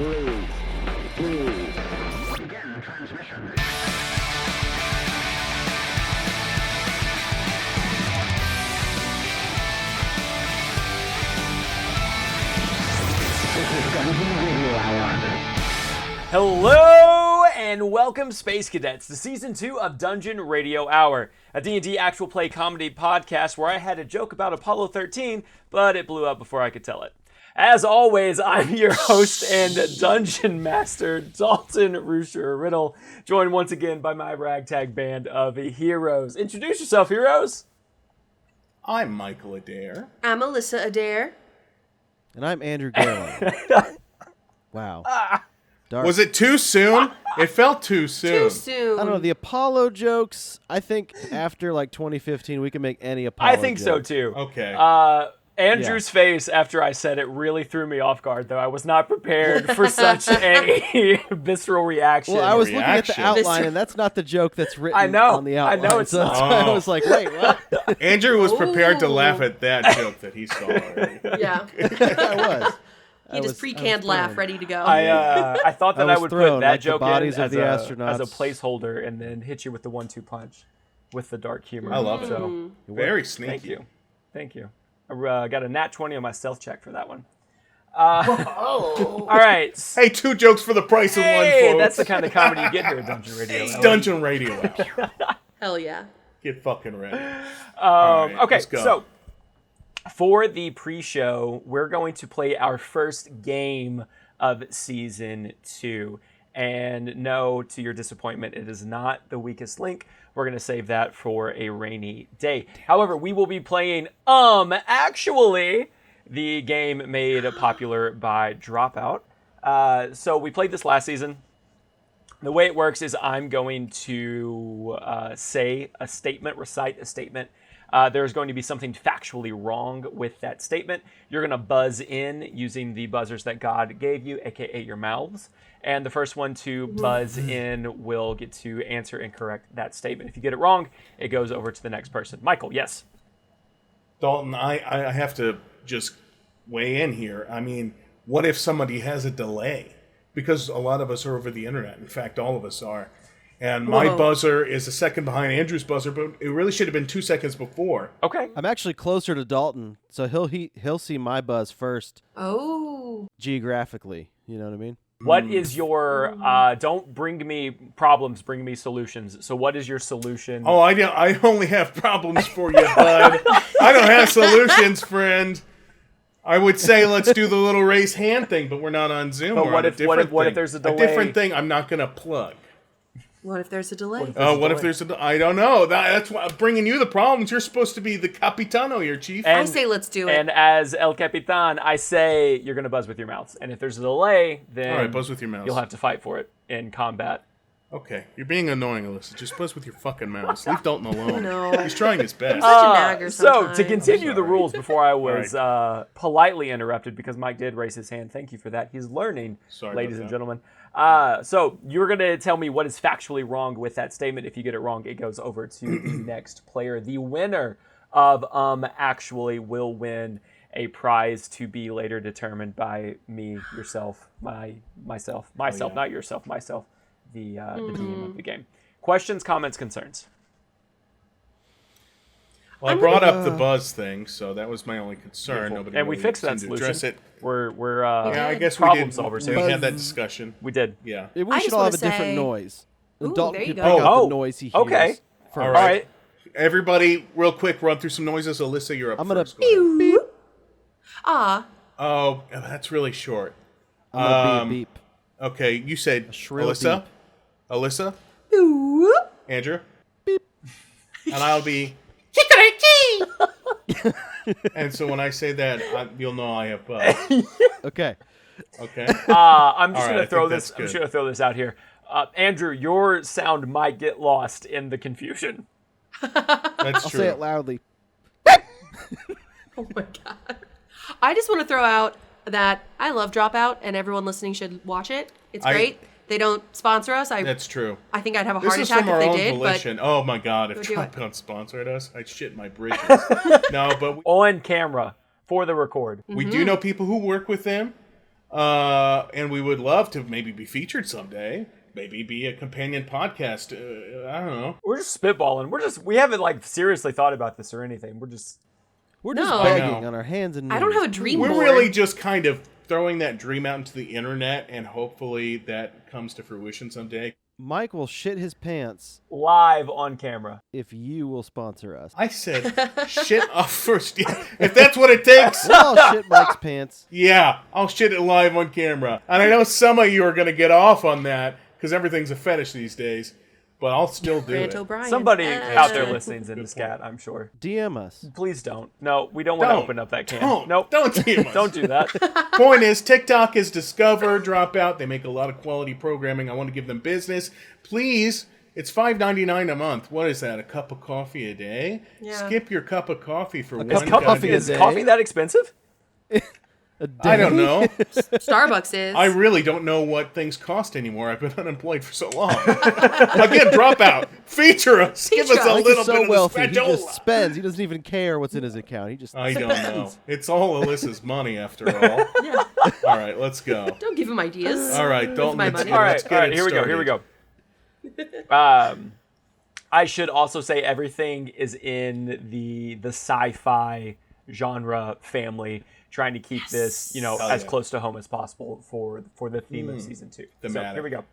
3, 2. Begin transmission. Hello and welcome, Space Cadets, to Season 2 of Dungeon Radio Hour, a D&D actual play comedy podcast where I had a joke about Apollo 13, but it blew up before I could tell it. As always, I'm your host and Dungeon Master, Dalton Rusher-Riddle, joined once again by my ragtag band of heroes. Introduce yourself, heroes! I'm Michael Adair. I'm Alyssa Adair. And I'm Andrew Garland. Wow. Dark. Was it too soon? It felt too soon. Too soon. I don't know, the Apollo jokes, I think after like 2015 we can make any Apollo I think joke. so too. Okay. Andrew's face after I said it really threw me off guard, though. I was not prepared for such a visceral reaction. Well, I was looking at the Reaction. outline, and that's not the joke that's written I know. on the outline. I know it's so that's not. why I was like, wait, what? Andrew was prepared to Ooh. laugh at that joke that he saw already. Yeah. I was. He just pre-canned laugh, ready to go. I thought that I I was would thrown, put that like the joke in bodies of as, the as a astronauts. placeholder and then hit you with the 1-2 punch with the dark humor. I love it. So, Very sneaky. Thank you. I got a nat 20 on my stealth check for that one. All right. Hey, 2 jokes for the price of one, Hey, folks. that's the kind of comedy you get here at Dungeon Radio. It's Dungeon Radio Hour. Hell yeah. Get fucking ready. All right, Okay, let's go. so for the pre-show, we're going to play our first game of Season 2. And no, to your disappointment, it is not the weakest link. We're going to save that for a rainy day. However, we will be playing, actually, the game made popular by Dropout. So we played this last season. The way it works is I'm going to say a statement, recite a statement. There's going to be something factually wrong with that statement. You're going to buzz in using the buzzers that God gave you, aka your mouths. And the first one to buzz in will get to answer and correct that statement. If you get it wrong, it goes over to the next person. Michael, yes. Dalton, I have to just weigh in here. I mean, what if somebody has a delay? Because a lot of us are over the internet. In fact, all of us are. And my buzzer is a second behind Andrew's buzzer, but it really should have been 2 seconds before. Okay. I'm actually closer to Dalton, so he'll see my buzz first Oh. geographically. You know what I mean? What is your, don't bring me problems, bring me solutions. So what is your solution? Oh, I only have problems for you, bud. I don't have solutions, friend. I would say let's do the little raise hand thing, but we're not on Zoom. But We're what on if- what if thing. there's a delay? different thing I'm not going to plug. What if there's a delay? Oh, what if there's a... I don't know. That's why I'm bringing you the problems. You're supposed to be the capitano, your chief. I say let's do it. And as El Capitan, I say you're going to buzz with your mouths. And if there's a delay, then All right, buzz with your mouths. you'll have to fight for it in combat. Okay, you're being annoying, Alyssa. Just buzz with your fucking mouth. Leave Dalton alone. No. He's trying his best. Such a nagger So, sometimes. to continue the rules before I was Right. politely interrupted, because Mike did raise his hand. Thank you for that. He's learning, Sorry ladies about and that. gentlemen. So, you're going to tell me what is factually wrong with that statement. If you get it wrong, it goes over to the next player. The winner of actually will win a prize to be later determined by me, yourself, myself, yeah. not yourself, myself, the DM of the game. Questions, comments, concerns? Well, I brought up the buzz thing, so that was my only concern. Nobody And we really fixed that seemed to address solution. it. We're Yeah, I guess we problem did. solvers We here. had that discussion. We did. Yeah. We I should just all have wanna a different say- noise. And Ooh, Dalton there you can go. pick out Oh, the noise he hears. okay. First. All All right. right. Everybody, real quick, run through some noises. Alyssa, you're up I'm gonna first. Go ahead. Beep. Ah. Oh, that's really short. I'm gonna beep. Okay, you said shrill Alyssa. Alyssa. Whoop. Andrew. Beep. And I'll be. And so when I say that, you'll know I have buzz. Okay. Okay. I'm just All right, gonna I throw think this. that's I'm just good. gonna throw this out here. Andrew, your sound might get lost in the confusion. That's I'll true. say it loudly. Oh my god. I just want to throw out that I love Dropout and everyone listening should watch it. It's great. They don't sponsor us. That's true. I think I'd have a This heart is attack from if our they own did, volition. Oh my god, if Go do it. Dropout sponsored us, I'd shit my britches. No, but On camera for the record. we do know people who work with them. And we would love to maybe be featured someday. Maybe be a companion podcast. I don't know. We're just spitballing. We haven't like seriously thought about this or anything. We're just We're No. just I begging know. on our hands and knees. I don't have a dream We're board. really just kind of throwing that dream out into the internet, and hopefully that comes to fruition someday. Mike will shit his pants live on camera. if you will sponsor us. I said shit off first. Yeah, if that's what it takes, Well, I'll shit Mike's pants. yeah, I'll shit it live on camera. And I know some of you are going to get off on that because everything's a fetish these days, but I'll still do Grant it. O'Brien. Somebody out there listening is into scat, I'm sure. DM us. Please don't. No, we don't want to Don't. open up that can. Don't. Nope. Don't DM us. Don't do that. Point is, TikTok is Discover, Dropout. They make a lot of quality programming. I want to give them business. Please, it's $5.99 a month. What is that? A cup of coffee a day? Yeah. Skip your cup of coffee for one cup of goddamn coffee a Is day? coffee that expensive? A day? I don't know. Starbucks is. I really don't know what things cost anymore. I've been unemployed for so long. Again, Dropout. Feature us. Give us a Mike little is so bit of wealthy. the He spatula. just spends. He doesn't even care what's in his account. He just I spends. don't know. It's all Alyssa's money, after all. Yeah. All right, let's go. Don't give him ideas. All right, Dalton. my let's- money. All let's right, get all right. it Here we go. Here we go. I should also say everything is in the sci-fi genre family, trying to keep this, Hell as yeah. close to home as possible for the theme of season 2. Thematic. Here we go.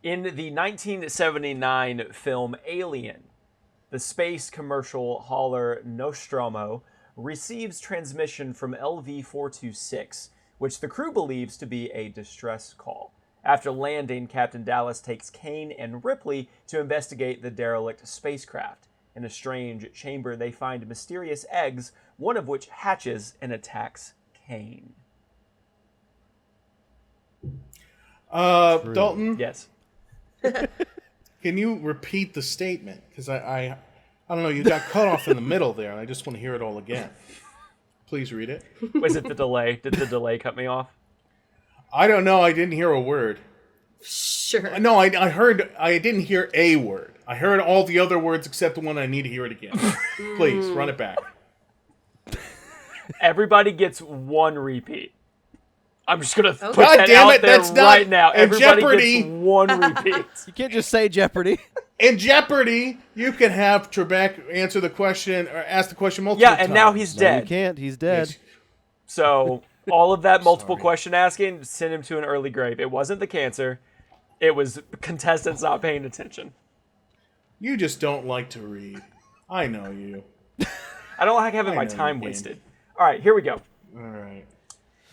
In the 1979 film Alien, the space commercial hauler Nostromo receives transmission from LV-426, which the crew believes to be a distress call. After landing, Captain Dallas takes Kane and Ripley to investigate the derelict spacecraft. In a strange chamber, they find mysterious eggs, one of which hatches and attacks Kane. Dalton, Yes. can you repeat the statement? Because I don't know, you got cut off in the middle there, and I just want to hear it all again. Please read it. Was it the delay? Did the delay cut me off? I don't know, I didn't hear a word. Sure. No, I didn't hear a word. I heard all the other words except the one I need to hear it again. Please, run it back. Everybody gets one repeat. I'm just gonna put God that damn out it, there that's not- right now. in Everybody Jeopardy. gets one repeat. You can't just say Jeopardy. In Jeopardy, you can have Trebek answer the question or ask the question multiple Yeah, times. and now he's No, you dead. can't. He's dead. Yes. So all of that multiple Sorry. question asking, send him to an early grave. It wasn't the cancer. It was contestants not paying attention. You just don't like to read. I know you. I don't like having I my know time you, Dan. wasted. All right, here we go. All right.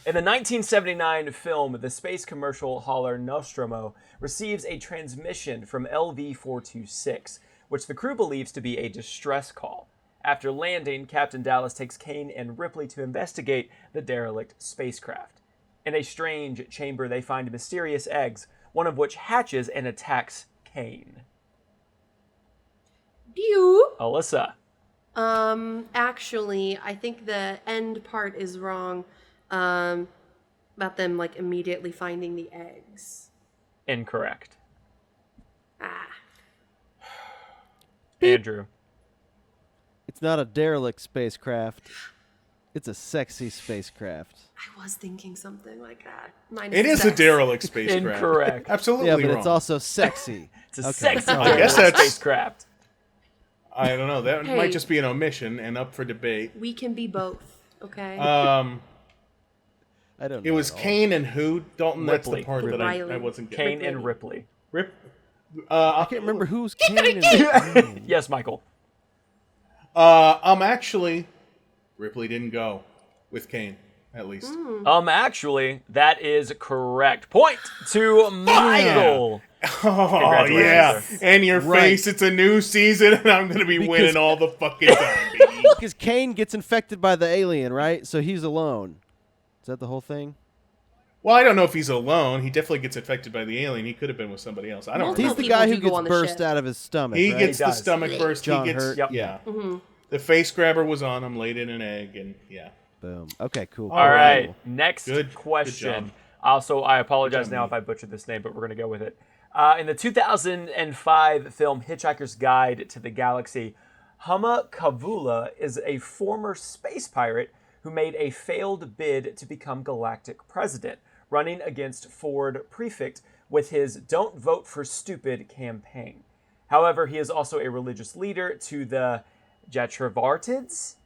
In the 1979 film, the space commercial hauler Nostromo receives a transmission from LV-426, which the crew believes to be a distress call. After landing, Captain Dallas takes Kane and Ripley to investigate the derelict spacecraft. In a strange chamber, they find mysterious eggs, one of which hatches and attacks Kane. Pew. Alyssa. Actually, I think the end part is wrong. About them like immediately finding the eggs. Incorrect. Ah. Andrew. It's not a derelict spacecraft. It's a sexy spacecraft. I was thinking something like that. Minus It the is a sex. derelict spacecraft. Incorrect. Absolutely Yeah, but wrong. it's also sexy. It's a Okay. sexy I derelict guess that's- spacecraft. I don't know. That Hey. might just be an omission and up for debate. We can be both, okay? I don't know. It was at all. Kane and who? Dalton, that's Ripley. the part that I Riley. wasn't getting. Kane and Ripley. Rip. I can't remember who's Kane and Yes, Michael. Actually, Ripley didn't go with Kane, at least. Actually, that is correct. Point to Michael. Oh, Congratulations, yeah. sir. And your Right. face, it's a new season, and I'm going to be Because- winning all the fucking time, baby. Because Kane gets infected by the alien, right? So he's alone. Is that the whole thing? Well, I don't know if he's alone. He definitely gets infected by the alien. He could have been with somebody else. I don't Multiple know. He's the people guy do who go gets on the burst ship. out of his stomach, He right? gets He the does. stomach burst. John he gets, Hurt. Yep. yeah. The face grabber was on him, laid in an egg, and yeah. Boom. Okay, cool. All right, next Good question. job. Also, I apologize job, now mate. if I butchered this name, but we're going to go with it. In the 2005 film Hitchhiker's Guide to the Galaxy, Hama Kavula is a former space pirate who made a failed bid to become galactic president, running against Ford Prefect with his Don't Vote for Stupid campaign. However, he is also a religious leader to the Jatravartids.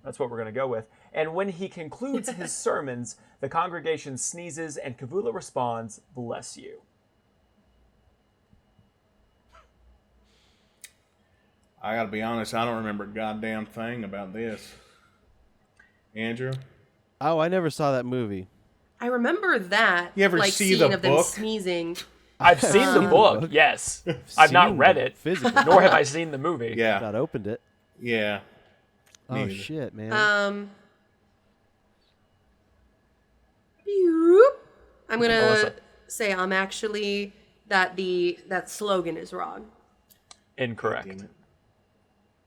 That's what we're going to go with. And when he concludes his sermons, the congregation sneezes and Kavula responds, "Bless you." I gotta be honest, I don't remember a goddamn thing about this. Andrew? Oh, I never saw that movie. I remember that. You ever like, see scene the of them book? sneezing. I've seen the book, yes. I've not Seen read it it, physically. nor have I seen the movie. Yeah. Not opened it. Yeah. Oh Neither. shit, man. I'm gonna Melissa. say I'm actually that slogan is wrong. Incorrect. Damn it.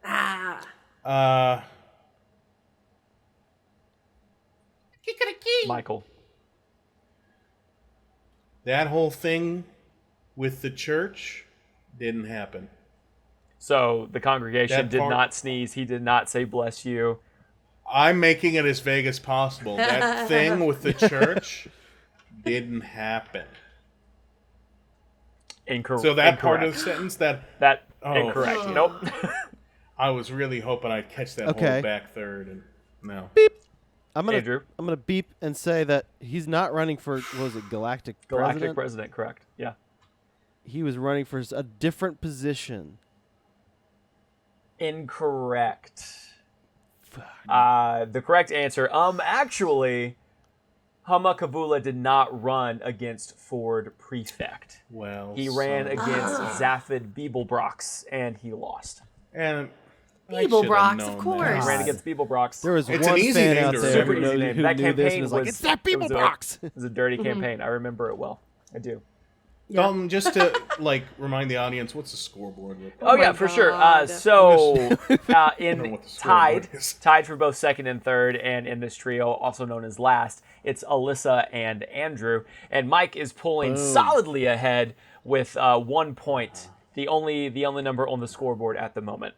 Ah. Michael. That whole thing with the church didn't happen. So the congregation That did part- not sneeze. He did not say "bless you." I'm making it as vague as possible. That thing with the church didn't happen. Incorrect. So that part of the sentence, that Incorrect. Nope. I was really hoping I'd catch that Okay. whole back third, and no. Andrew. I'm gonna beep and say that he's not running for, what was it, galactic President, correct. Yeah. He was running for a different position. Incorrect. The correct answer, actually, Hama Kavula did not run against Ford Prefect. Well, He ran son. against Zaphod Beeblebrox, and he lost. And Beeblebrox, Beeblebrox, of course. He ran against Beeblebrox. There was It's one an easy fan name out to there Super who, easy knows, name. who That knew this campaign and was like, was- it's that it was a- Beeblebrox. It was a dirty campaign. I remember it well. I do. Dalton, just to remind the audience, what's the scoreboard look like? Oh, my yeah, for sure. God. So know what the in scoreboard is. tied for both second and third, and in this trio, also known as last, it's Alyssa and Andrew. And Mike is pulling solidly ahead with 1 point, the only number on the scoreboard at the moment.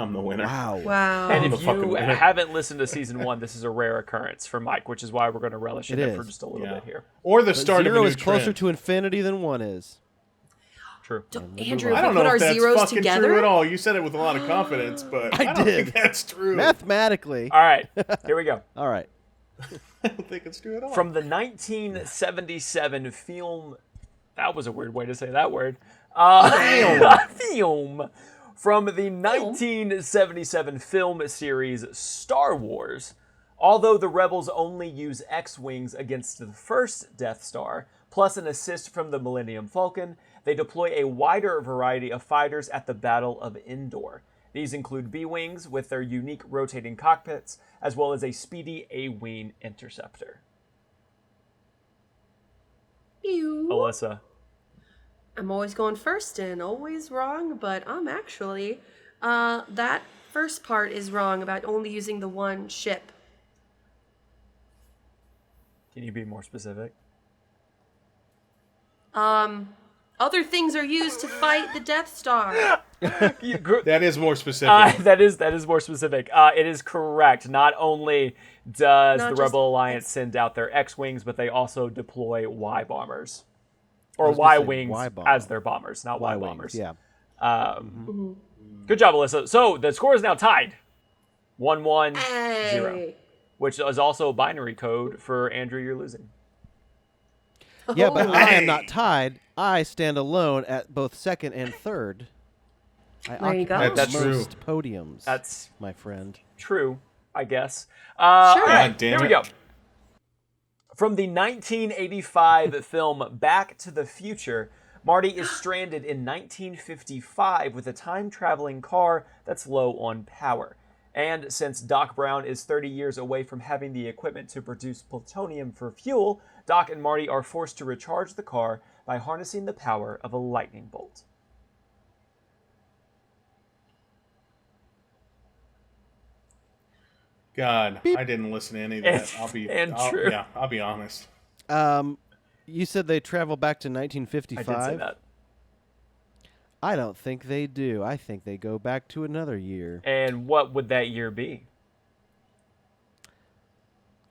I'm the winner. Wow. Wow. And I'm if the fucking you winner. haven't listened to season 1, this is a rare occurrence for Mike, which is why we're going to relish in It it for is. just a little Yeah. bit here. Or the But start of a zero new is closer trend. to infinity than 1 is. True. Andrew, I if don't we know put our if that's zeros fucking together. true at all. You said it with a lot of confidence, but I don't did. think that's true. Mathematically. All right, here we go. All right. I don't think it's true at all. From the 1977 film, that was a weird way to say that word. Film. From the 1977 film series Star Wars, although the Rebels only use X-Wings against the first Death Star, plus an assist from the Millennium Falcon, they deploy a wider variety of fighters at the Battle of Endor. These include B-Wings with their unique rotating cockpits, as well as a speedy A-Wing interceptor. Pew. Alyssa. I'm always going first and always wrong, but I'm actually that first part is wrong about only using the one ship. Can you be more specific? Other things are used to fight the Death Star. that is more specific. That is more specific. It is correct. Not only does Not the just Rebel Alliance send out their X-Wings, but they also deploy Y-bombers. Or was gonna say Y-Wings Y-bomb. as their bombers, not Y-wings, Y-bombers. yeah. Good job, Alyssa. So the score is now tied. 1-1-0. Hey. Which is also a binary code for Andrew, you're losing. Yeah, but I am Hey. not tied. I stand alone at both second and third. I There you go. occupy That's most podiums, That's my friend. true, I guess. Sure. All right, God damn here we it. go. From the 1985 film Back to the Future, Marty is stranded in 1955 with a time-traveling car that's low on power. And since Doc Brown is 30 years away from having the equipment to produce plutonium for fuel, Doc and Marty are forced to recharge the car by harnessing the power of a lightning bolt. God, I didn't listen to any of that. True. I'll be honest. You said they travel back to I 1955. did say that. I don't think they do. I think they go back to another year. And what would that year be?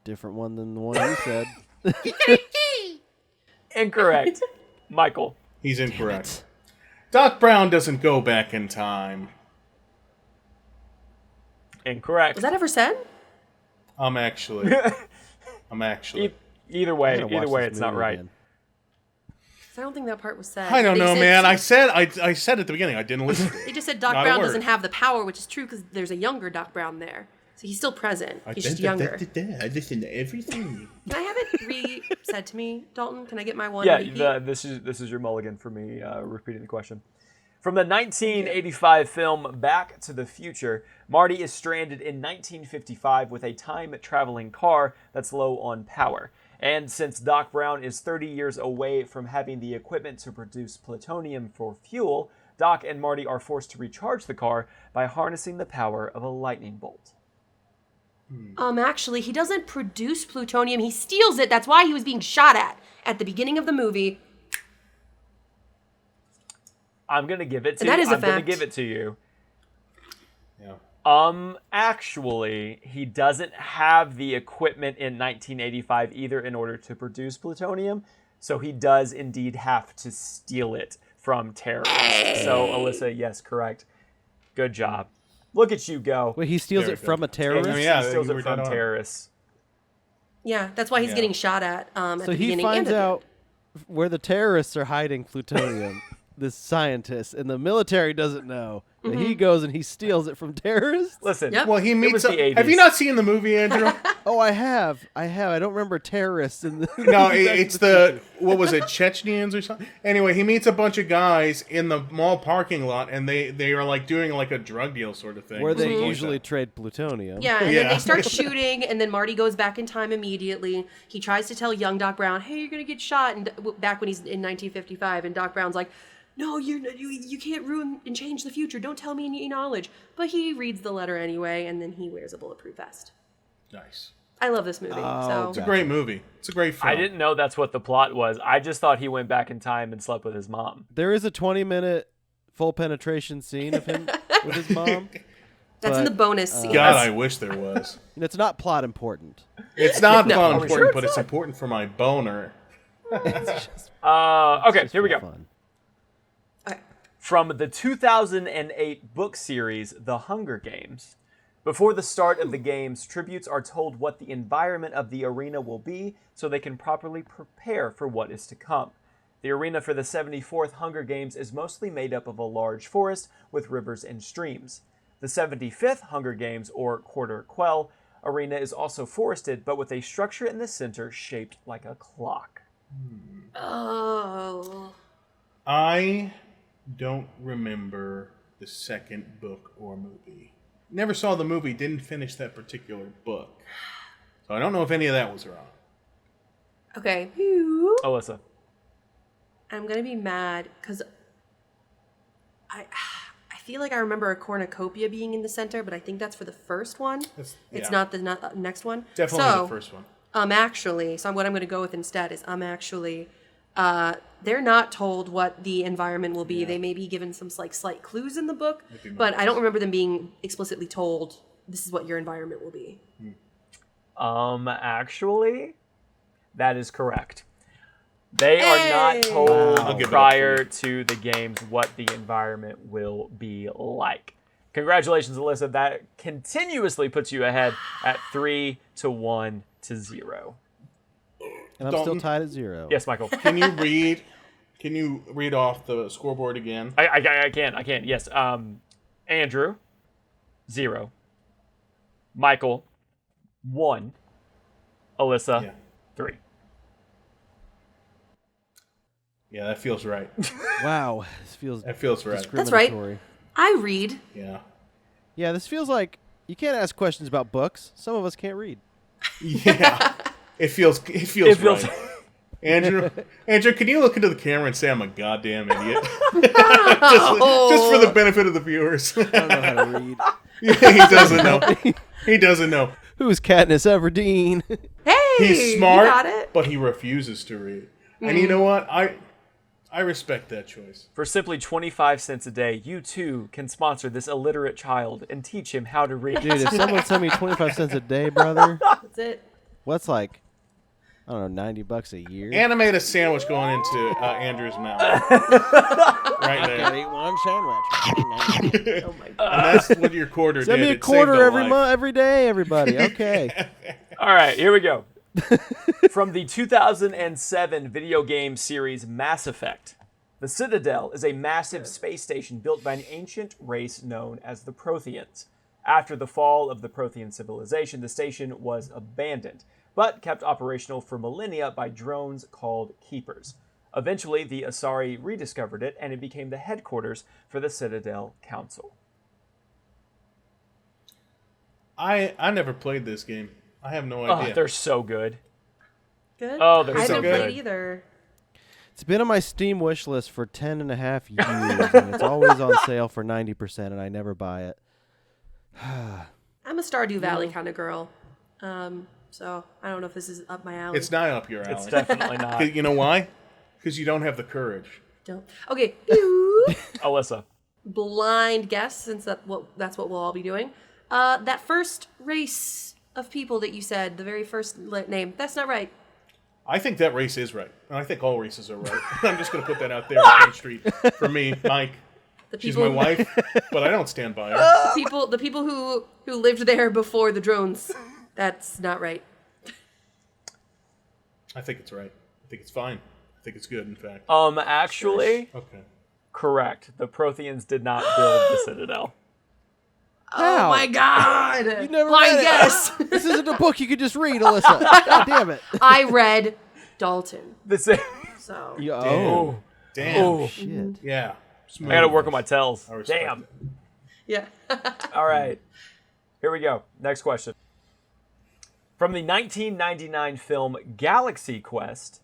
different one than the one you said. Incorrect. Michael. He's incorrect. Doc Brown doesn't go back in time. Incorrect. Was that ever said? I'm actually. Either I'm way, gonna watch this it's not movie right. again. I don't think that part was said. I don't They know, said- man. I said at the beginning I didn't listen. They just said Doc Not a Brown word. doesn't have the power, which is true because there's a younger Doc Brown there. So he's still present. He's just younger. I listen to everything. Can I have it re-said to me, Dalton? Can I get my one? Yeah, repeat? this is your mulligan for me repeating the question. From the 1985 film Back to the Future, Marty is stranded in 1955 with a time-traveling car that's low on power. And since Doc Brown is 30 years away from having the equipment to produce plutonium for fuel, Doc and Marty are forced to recharge the car by harnessing the power of a lightning bolt. Actually, he doesn't produce plutonium. He steals it. That's why he was being shot at the beginning of the movie. I'm gonna give it to And that you. is a I'm gonna fact. give it to you. Yeah. Actually, he doesn't have the equipment in 1985 either in order to produce plutonium, so he does indeed have to steal it from terrorists. So, Alyssa, yes, correct. Good job. Look at you go. Wait, he steals Very it from a good. terrorist? I mean, yeah, he steals you it were from dead on. terrorists. Yeah, that's why he's Yeah. getting shot at the So he beginning and finds at the out where the terrorists are hiding plutonium, this scientist, and the military doesn't know. And he goes and he steals it from terrorists? Listen, Yep. Well, he was meets. the Have you 80s. not seen the movie, Andrew? Oh, I have. I don't remember terrorists in the... No, it's the what was it, Chechens or something? Anyway, he meets a bunch of guys in the mall parking lot, and they are like doing like a drug deal sort of thing. Where they Something like usually that. trade plutonium. Yeah, and then Yeah. they start shooting, and then Marty goes back in time immediately. He tries to tell young Doc Brown, "Hey, you're gonna get shot," and back when he's in 1955, and Doc Brown's like, "No, you can't ruin and change the future. Don't tell me any knowledge." But he reads the letter anyway, and then he wears a bulletproof vest. Nice. I love this movie. Oh, so Great movie. It's a great film. I didn't know that's what the plot was. I just thought he went back in time and slept with his mom. There is a 20-minute full penetration scene of him with his mom. that's in the but, bonus scene. God, I wish there was. And it's not plot important. It's not No. fun Are we important, sure but it's it's not? important for my boner. Okay, here we go. Fun. Okay. From the 2008 book series, The Hunger Games. Before the start of the games, tributes are told what the environment of the arena will be so they can properly prepare for what is to come. The arena for the 74th Hunger Games is mostly made up of a large forest with rivers and streams. The 75th Hunger Games, or Quarter Quell, arena is also forested, but with a structure in the center shaped like a clock. Oh. I don't remember the second book or movie. Never saw the movie, didn't finish that particular book. So I don't know if any of that was wrong. Okay. Alyssa. I'm gonna be mad because I feel like I remember a cornucopia being in the center, but I think that's for the first one. It's yeah. not the next one. Definitely so, the first one. Actually, so what I'm going to go with instead is they're not told what the environment will be. Yeah. They may be given some like slight clues in the book, be my but I guess. don't remember them being explicitly told this is what your environment will be. Actually, that is correct. They are not Hey! told I'll give it up prior to the games what the environment will be like. Congratulations, Alyssa. That continuously puts you ahead at 3-1-0. And I'm Dalton? still tied at 0. Yes, Michael. Can you read off the scoreboard again? I can. Yes. Andrew, 0. Michael, 1. Alyssa, Yeah. 3. Yeah, that feels right. Wow. This feels That feels right. That's right. discriminatory. I read. Yeah. Yeah, this feels like you can't ask questions about books. Some of us can't read. Yeah. It feels right. Andrew, can you look into the camera and say I'm a goddamn idiot? just for the benefit of the viewers. I don't know how to read. He doesn't know. He doesn't know. Who's Katniss Everdeen? Hey, He's smart, You got it. but he refuses to read. And you know what? I respect that choice. For simply 25 cents a day, you too can sponsor this illiterate child and teach him how to read. Dude, if someone sent me 25 cents a day, brother, That's it. What's like, I don't know, $90 a year? Animate a sandwich going into Andrew's mouth. Right there. Gotta eat one sandwich. Oh my god. And that's what your quarter Send did. me a It quarter saved a every life. month, every day, everybody. Okay. All right, here we go. From the 2007 video game series Mass Effect, the Citadel is a massive space station built by an ancient race known as the Protheans. After the fall of the Prothean civilization, the station was abandoned, but kept operational for millennia by drones called Keepers. Eventually, the Asari rediscovered it, and it became the headquarters for the Citadel Council. I never played this game. I have no Oh, idea. they're so good. Good. Oh, they're I so haven't good. played either. It's been on my Steam wish list for 10 and a half years, and it's always on sale for 90%, and I never buy it. I'm a Stardew Valley kind of girl. So I don't know if this is up my alley. It's not up your alley. It's definitely not. You know why? Because you don't have the courage. Don't. Okay. Alyssa. Blind guess, since that's what we'll all be doing. That first race of people that you said, the very first name, that's not right. I think that race is right. And I think all races are right. I'm just going to put that out there on Main Street for me, Mike. The She's people, my wife, but I don't stand by her. the people who lived there before the drones. That's not right. I think it's right. I think it's fine. I think it's good, in fact. Actually, Okay. correct. The Protheans did not build the Citadel. How? Oh my god! You never Blind read it. guess. This isn't a book you could just read, Alyssa. God damn it. I read Dalton. The So Oh, Damn. Oh, shit. Yeah. I gotta work on my tells. I respect Damn. it. yeah. All right. Here we go. Next question. From the 1999 film Galaxy Quest,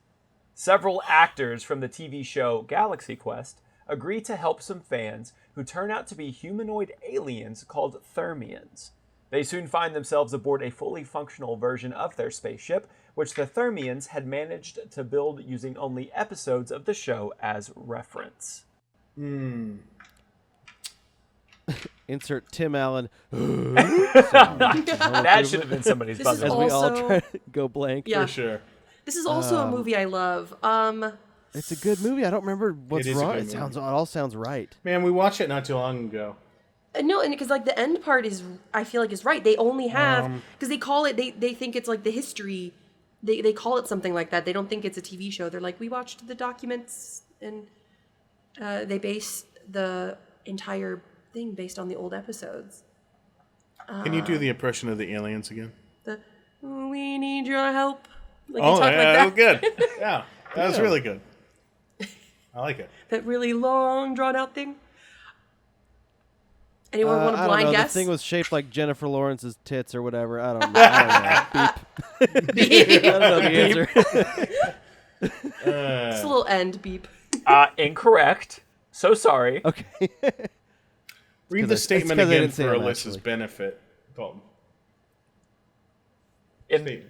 several actors from the TV show Galaxy Quest agree to help some fans who turn out to be humanoid aliens called Thermians. They soon find themselves aboard a fully functional version of their spaceship, which the Thermians had managed to build using only episodes of the show as reference. Insert Tim Allen. That should have been somebody's This is buzzer. As we all Also- try to go blank. Yeah. For sure. This is also a movie I love. It's a good movie. I don't remember what's It is a wrong. good It movie. all sounds right. Man, we watched it not too long ago. No, and because like the end part is, I feel like is right. They only have because they call it. They think it's like the history. They call it something like that. They don't think it's a TV show. They're like, we watched the documents, and they base the entire thing based on the old episodes. Can you do the impression of the aliens again? The we need your help. Like Oh, they talk yeah, that was like that. good. Yeah, that was really good. I like it. That really long drawn out thing. Anyone want a I don't blind know. guess? The thing was shaped like Jennifer Lawrence's tits or whatever. I don't know. I don't know. Beep. I don't know the answer. Just a little end beep. Incorrect. So sorry. Okay. Read 'cause the it's statement 'cause I again didn't say for them, Alyssa's actually. benefit, Dalton. In the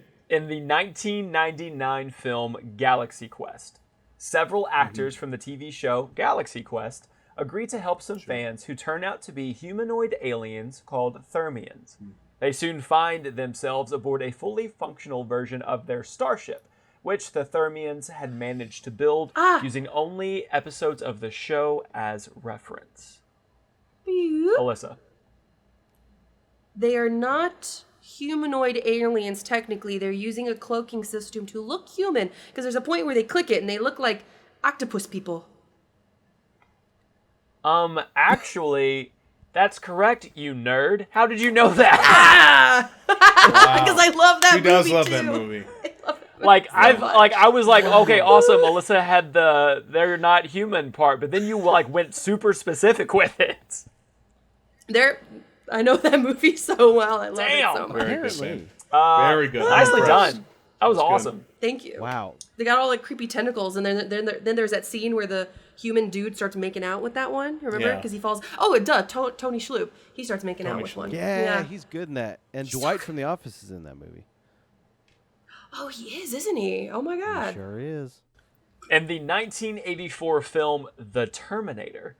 1999 film Galaxy Quest, several actors from the TV show Galaxy Quest agree to help some fans who turn out to be humanoid aliens called Thermians. They soon find themselves aboard a fully functional version of their starship, which the Thermians had managed to build using only episodes of the show as reference. Alyssa. They are not humanoid aliens technically. They're using a cloaking system to look human because there's a point where they click it and they look like octopus people. Actually, that's correct, you nerd. How did you know that? Because I love that She movie does love too. that movie. I was like, okay, awesome. Melissa had the they're not human part, but then you like went super specific with it. I know that movie so well. I love Damn. it so much. Very good, Apparently. man. Very good. Nicely Impressed. done. That was That's good. awesome. Thank you. Wow. They got all like creepy tentacles, and then there's that scene where the human dude starts making out with that one. Remember? Yeah. Because he falls. Oh, Tony Shalhoub. He starts making out Tony with Shalhoub. one. Yeah, he's good in that. And Dwight from The Office is in that movie. Oh, he is, isn't he? Oh my God. Sure is. In the 1984 film The Terminator,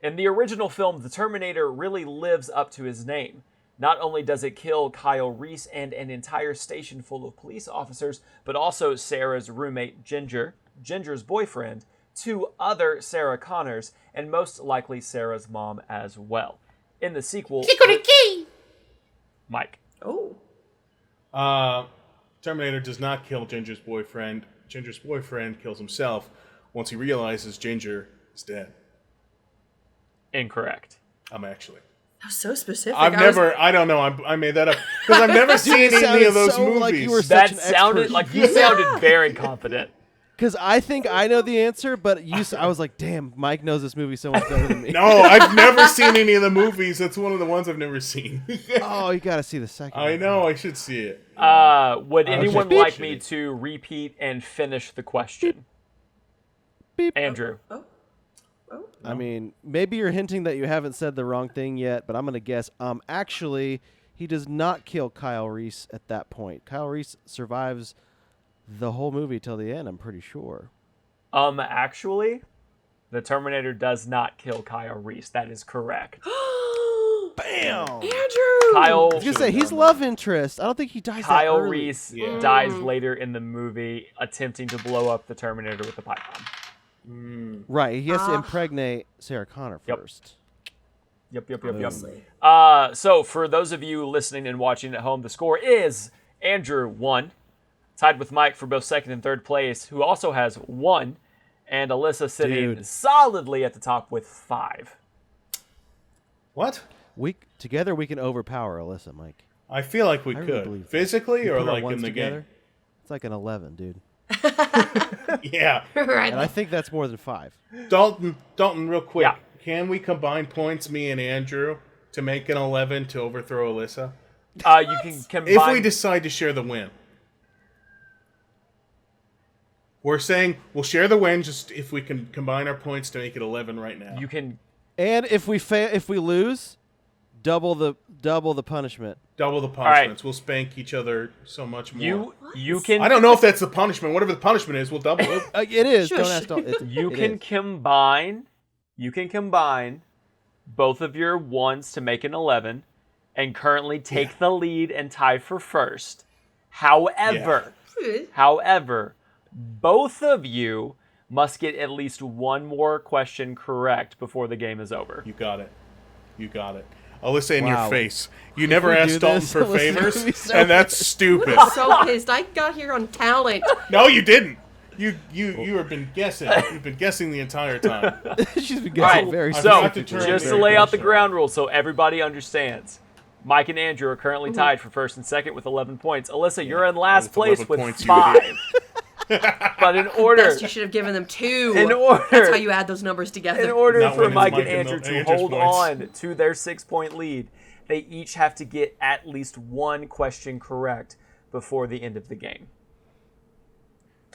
in the original film, the Terminator really lives up to his name. Not only does it kill Kyle Reese and an entire station full of police officers, but also Sarah's roommate Ginger, Ginger's boyfriend, 2 other Sarah Connors, and most likely Sarah's mom as well. In the sequel, Mike. Oh. Terminator does not kill Ginger's boyfriend. Ginger's boyfriend kills himself once he realizes Ginger is dead. Incorrect. I'm actually. That was so specific. I don't know. I made that up because I've never seen any of those movies. Like you were That such an sounded expert. like you sounded very confident. Because I think I know the answer, but I was like, damn, Mike knows this movie so much better than me. No, I've never seen any of the movies. That's one of the ones I've never seen. Oh, you got to see the second I one. know. I should see it. Would anyone beep. like me to repeat and finish the question? Beep. Andrew. I mean, maybe you're hinting that you haven't said the wrong thing yet, but I'm going to guess. Actually, he does not kill Kyle Reese at that point. Kyle Reese survives the whole movie till the end, I'm pretty sure. Actually, the Terminator does not kill Kyle Reese. That is correct. Bam! Andrew! Kyle I was going to say, he's love interest. I don't think he dies Kyle that early. Reese dies later in the movie attempting to blow up the Terminator with a pipe bomb. Right, he has to impregnate Sarah Connor Yep. first. Yep. So for those of you listening and watching at home, the score is Andrew 1, tied with Mike for both second and third place, who also has 1, and Alyssa sitting solidly at the top with 5. What? Together we can overpower Alyssa, Mike. I feel like we I really could. believe that. Physically You or put our like ones in the together, game? It's like an 11, dude. Yeah. Right. And I think that's more than 5. Dalton, real quick. Yeah. Can we combine points, me and Andrew, to make an 11 to overthrow Alyssa? You can combine. If we decide to share the win. We're saying we'll share the win just if we can combine our points to make it 11 right now. you can. And if we lose, double the punishment. Double the punishments. We'll spank each other so much more. You can. I don't know if that's the punishment. Whatever the punishment is, we'll double it. It is. Shush. Don't ask. Don't, You can combine. You can combine both of your ones to make an 11, and currently take the lead and tie for first. However, both of you must get at least one more question correct before the game is over. You got it. Alyssa, in Wow. your face. You never we asked do Dalton this, for Alyssa's favors, gonna be so and that's stupid. So pissed. I got here on talent. No, you didn't. You have been guessing. You've been guessing the entire time. She's been All guessing right, very I so forgot to turn just to very lay out the close. ground rules so everybody understands. Mike and Andrew are currently tied for first and second with 11 points. Alyssa, you're in last with place 11 with points, you 5. idiot. But in order, Best, you should have given them 2. in order, That's how you add those numbers together. in order Not for when it's Mike and Mike and Andrew to Andrew's hold points. on to their 6-point lead, they each have to get at least one question correct before the end of the game.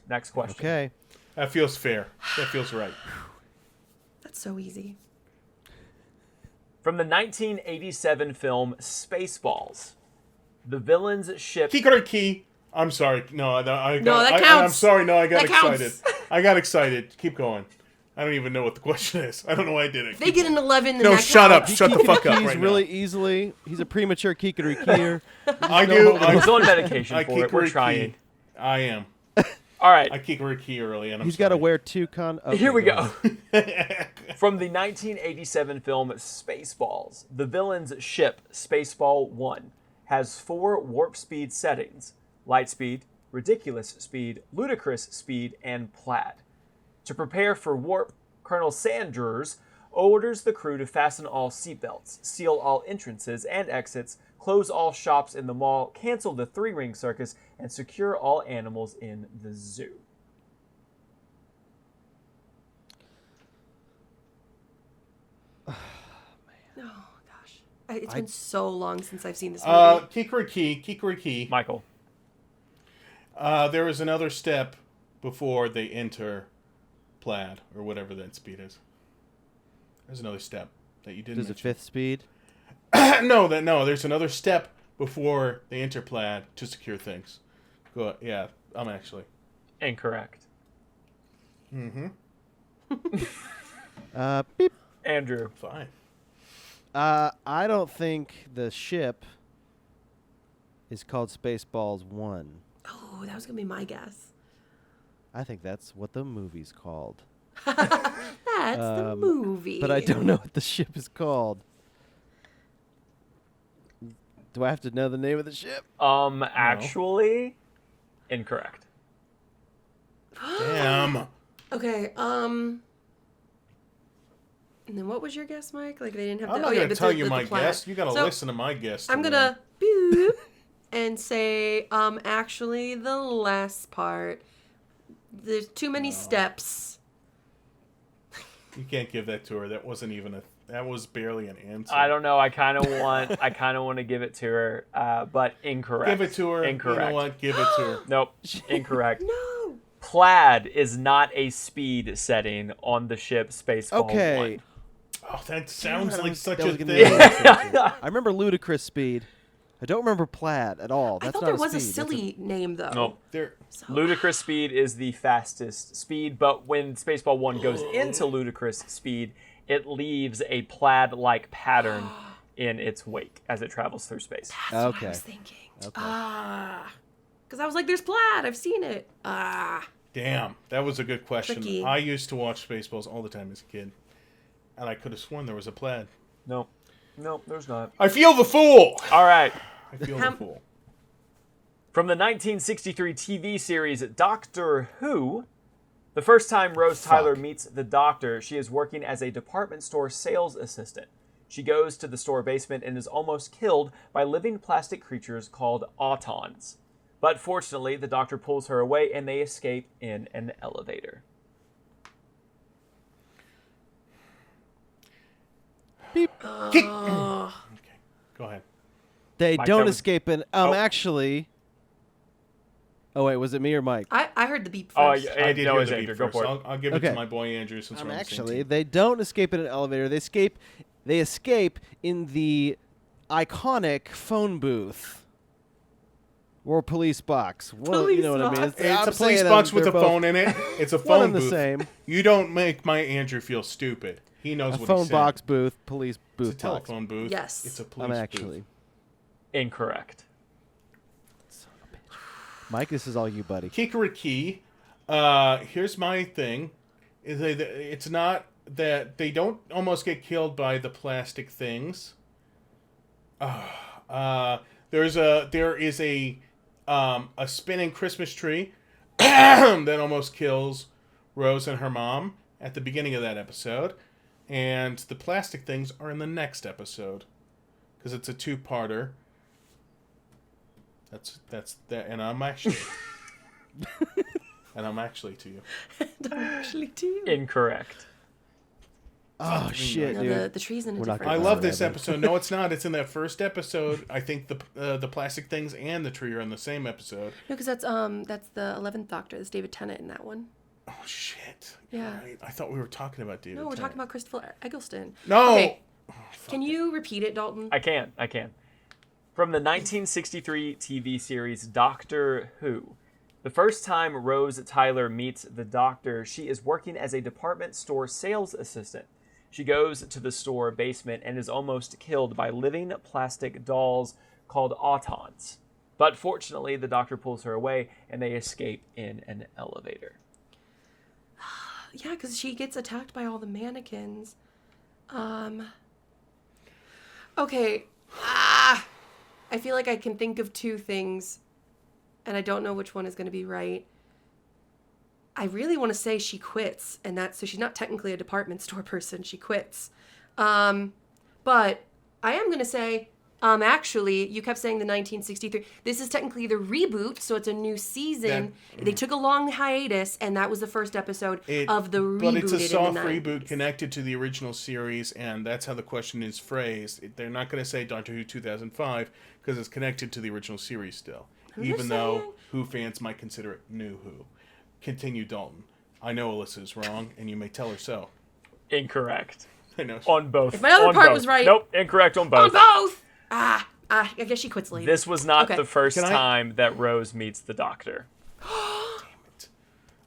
Next question. Okay. That feels fair. That feels right. That's so easy. From the 1987 film Spaceballs, the villain's ship... Key. I'm sorry. No, that counts. I'm sorry. No, I got That counts. excited. I got excited. Keep going. I don't even know what the question is. I don't know why I did it. They get an 11, then No, that shut up. counts. Shut the fuck up He's right really now. easily. He's a premature keeker. I do. He's on medication I for it. We're trying. I am. All right. I key early, and I'm He's got to sorry. wear 2 Here we go. From the 1987 film Spaceballs, the villain's ship, Spaceball 1, has 4 warp speed settings: light speed, ridiculous speed, ludicrous speed, and plaid. To prepare for warp, Colonel Sanders orders the crew to fasten all seatbelts, seal all entrances and exits, close all shops in the mall, cancel the 3-ring circus, and secure all animals in the zoo. Oh, gosh. It's been so long since I've seen this movie. Key. Michael. There is another step before they enter plaid, or whatever that speed is. There's another step that you didn't There's a mention. 5th speed. No, there's another step before they enter plaid to secure things. Go. Yeah, I'm actually. Incorrect. Beep. Andrew. Fine. I don't think the ship is called Spaceballs 1. Oh, that was gonna be my guess. I think that's what the movie's called. That's the movie. But I don't know what the ship is called. Do I have to know the name of the ship? Actually, incorrect. Damn. Okay. And then what was your guess, Mike? Like they didn't have. I'm the, not yeah, going to but tell the- you the my plan. guess. You got to So, listen to my guess. I'm gonna boop and say actually the last part. There's too many steps. You can't give that to her. That wasn't even a. That was barely an answer. I don't know. I kind of want to give it to her, but incorrect. Give it to her. Incorrect. You know what? Give it to her. Nope. Incorrect. No. Plaid is not a speed setting on the ship Spaceball Okay. 1. Oh, that sounds like such That a was gonna thing. be my answer. I remember Ludicrous Speed. I don't remember Plaid at all. I That's thought not there was a speed. That's silly name though. Nope. There. Ludicrous Speed is the fastest speed, but when Spaceball 1 goes into Ludicrous Speed, it leaves a plaid-like pattern in its wake as it travels through space. That's what Okay. I was thinking. Okay. Because I was like, "There's plaid. I've seen it." Damn, that was a good question. Tricky. I used to watch Spaceballs all the time as a kid, and I could have sworn there was a plaid. Nope. Nope, there's not. I feel the fool. All right. I feel the fool. From the 1963 TV series Doctor Who, the first time Rose Tyler meets the Doctor, she is working as a department store sales assistant. She goes to the store basement and is almost killed by living plastic creatures called autons. But fortunately, the Doctor pulls her away and they escape in an elevator. Beep. Okay, go ahead. They Mike, don't that was- escape in. Actually. Oh wait, was it me or Mike? I heard the beep Oh, first. yeah, I did no, hear it's the Andrew. beat Go first. for it. I'll give it to Okay. my boy Andrew since we're on the same Actually, team. they don't escape in an elevator. They escape in the iconic phone booth or police box. You know what I mean? Police It's I'm a police saying box with they're a both phone in it. It's a one phone and the booth. same. You don't make my Andrew feel stupid. He knows A what phone he's box booth, police It's a booth box. telephone booth. Yes. It's a police I'm booth. actually. Incorrect. Mike, this is all you, buddy. Kikariki. Here's my thing. It's not that they don't almost get killed by the plastic things. There is a spinning Christmas tree that almost kills Rose and her mom at the beginning of that episode, and the plastic things are in the next episode because it's a two-parter. That's that, and I'm actually to you. Actually, too. Incorrect. Oh shit, No, dude. the tree's in a We're not different. I gonna love Oh, this yeah, episode. No, it's not. It's in that first episode. I think the plastic things and the tree are in the same episode. No, because that's the 11th Doctor. That's David Tennant in that one. Oh shit! Yeah. Right. I thought we were talking about David. No, we're Tennant. talking about Christopher Eggleston. No. Okay. Can you repeat it, Dalton? I can. From the 1963 TV series Doctor Who, the first time Rose Tyler meets the Doctor, she is working as a department store sales assistant. She goes to the store basement and is almost killed by living plastic dolls called autons. But fortunately, the Doctor pulls her away and they escape in an elevator. Yeah, because she gets attacked by all the mannequins. Okay. I feel like I can think of two things, and I don't know which one is going to be right. I really want to say she quits, and so she's not technically a department store person. She quits. But I am going to say, actually, you kept saying the 1963. This is technically the reboot, so it's a new season. They took a long hiatus, and that was the first episode of the reboot. But it's a soft in the 90s. reboot connected to the original series, and that's how the question is phrased. They're not going to say Doctor Who 2005 because it's connected to the original series still, even though Who fans might consider it new Who. Continue, Dalton. I know Alyssa's wrong, and you may tell her so. Incorrect. I know. On both. If my other on part both. was right- Nope, incorrect on both. On both! I guess she quits later. This was not Okay. the first Can I- time that Rose meets the Doctor.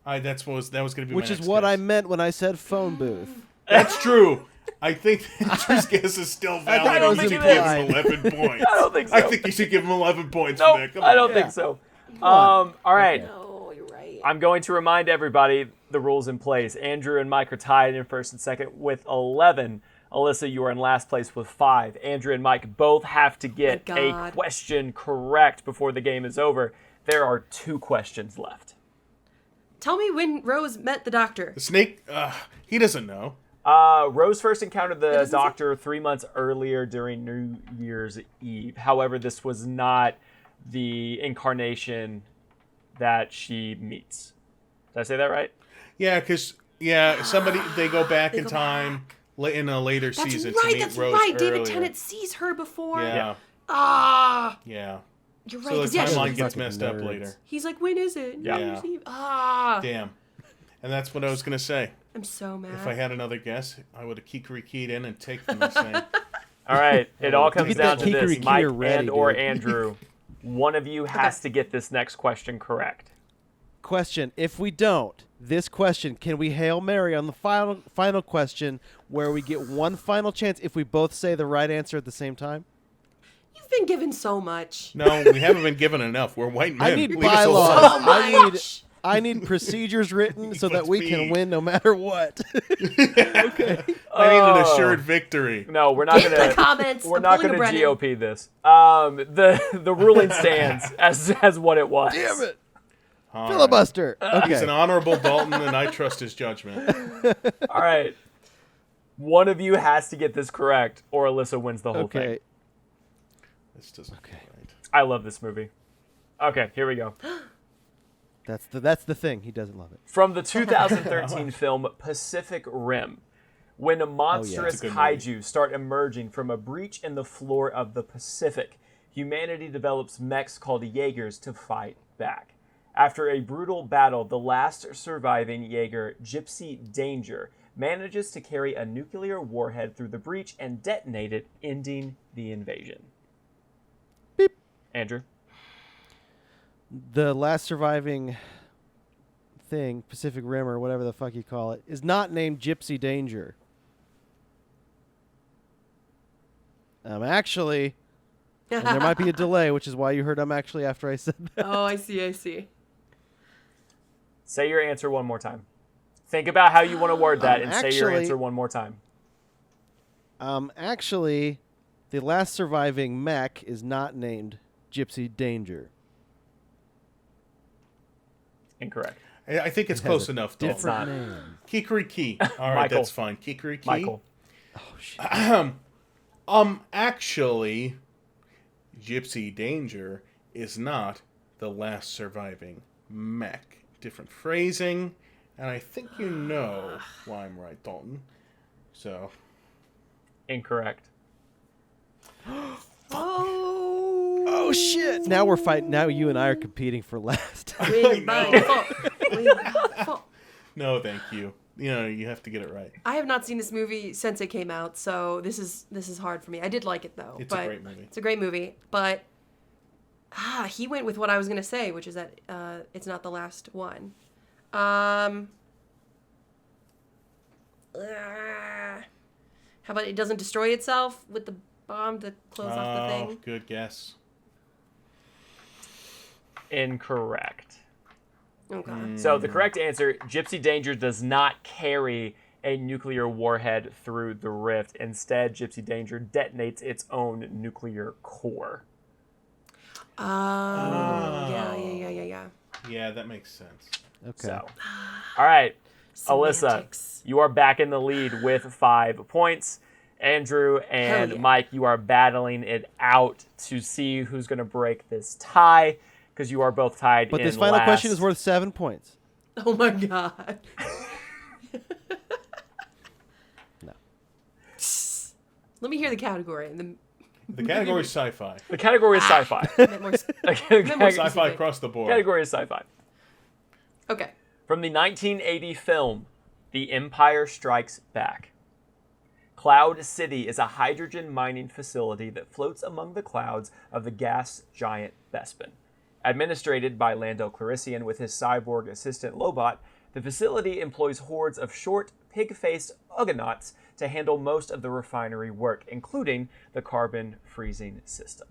That was going to be Which my is next what guess. I meant when I said phone booth. That's true. I think Andrew's guess is still think valid. it You was should give implied. him 11 points. I don't think so. I think you should give him 11 points No, for that. Come I on. don't think so. All right. No, you're right. I'm going to remind everybody the rules in place. Andrew and Mike are tied in first and second with 11. Alyssa, you are in last place with 5. Andrew and Mike both have to get My a God. question correct before the game is over. There are 2 questions left. Tell me when Rose met the doctor. The snake, he doesn't know. Rose first encountered the doesn't say- doctor 3 months earlier during New Year's Eve. However, this was not the incarnation that she meets. Did I say that right? Yeah, because, somebody, they go back in go time in a later That's season to right. meet That's Rose right. David earlier. Tennant sees her before. Yeah, Ah, yeah. you're right. So the 'cause yeah, timeline she's- gets Fucking messed up nerds. later. he's like, when is it? New Yeah. Year's Eve. Ah, Damn. And that's what I was going to say. I'm so mad. If I had another guess, I would have kikiriki'd in and taken the same. All right. It all comes Get down that to this. Kikiriki Mike ready, and or dude. Andrew, one of you has to get this next question correct. Question: if we don't, this question, can we Hail Mary on the final question where we get one final chance if we both say the right answer at the same time? You've been given so much. No, we haven't been given enough. We're white men. I need Leave us alone. bylaws. So much. I need procedures written so that Let's we be. can win no matter what. I need an assured victory. No, we're not Get the gonna. comments. We're I'm not pulling going a to Brennan. GOP this. The ruling stands as what it was. Damn it. All right. Filibuster. He's an Okay. honorable Dalton, and I trust his judgment. All right. One of you has to get this correct, or Alyssa wins the whole Okay. thing. This doesn't Okay. feel right. I love this movie. Okay, here we go. That's the thing. He doesn't love it. From the 2013 film Pacific Rim, when monstrous It's a good kaiju start emerging from a breach in the floor of the Pacific, humanity develops mechs called Jaegers to fight back. After a brutal battle, the last surviving Jaeger, Gypsy Danger, manages to carry a nuclear warhead through the breach and detonate it, ending the invasion. Beep. Andrew? The last surviving thing, Pacific Rim or whatever the fuck you call it, is not named Gypsy Danger. Actually, and there might be a delay, which is why you heard actually after I said that. Oh, I see. I see. Say your answer one more time. Think about how you want to word that and say your actually- answer one more time. Actually, the last surviving mech is not named Gypsy Danger. Incorrect. I think it's It has close a enough, Dalton. Different not. name. Kikiriki. All right, Michael. that's fine. Kikiriki. Michael. Oh shit. Actually, Gypsy Danger is not the last surviving mech. Different phrasing, and I think you know why I'm right, Dalton. So, Incorrect. Oh shit. Now we're fighting. Now you and I are competing for last. Win by default. Win by default. no, thank you. You know, you have to get it right. I have not seen this movie since it came out, so this is hard for me. I did like it though. It's a but great movie. It's a great movie, but he went with what I was gonna say, which is that it's not the last one. How about it doesn't destroy itself with the bomb to close off the thing? Good guess. Incorrect. Okay. So the correct answer, Gypsy Danger does not carry a nuclear warhead through the rift. Instead, Gypsy Danger detonates its own nuclear core. Yeah. Yeah, that makes sense. Okay. So, all right, Semantics. Alyssa, you are back in the lead with 5 points. Andrew and Hell yeah. Mike, you are battling it out to see who's going to break this tie, because you are both tied But in this final last. question is worth 7 points. Oh my god. No. Let me hear the category. And then The category is sci-fi. The category is sci-fi. bit more- The Sci-fi across the board. category is sci-fi. Okay. From the 1980 film, The Empire Strikes Back. Cloud City is a hydrogen mining facility that floats among the clouds of the gas giant Bespin. Administrated by Lando Calrissian with his cyborg assistant Lobot, The facility employs hordes of short, pig-faced Ugonauts to handle most of the refinery work, including the carbon freezing system.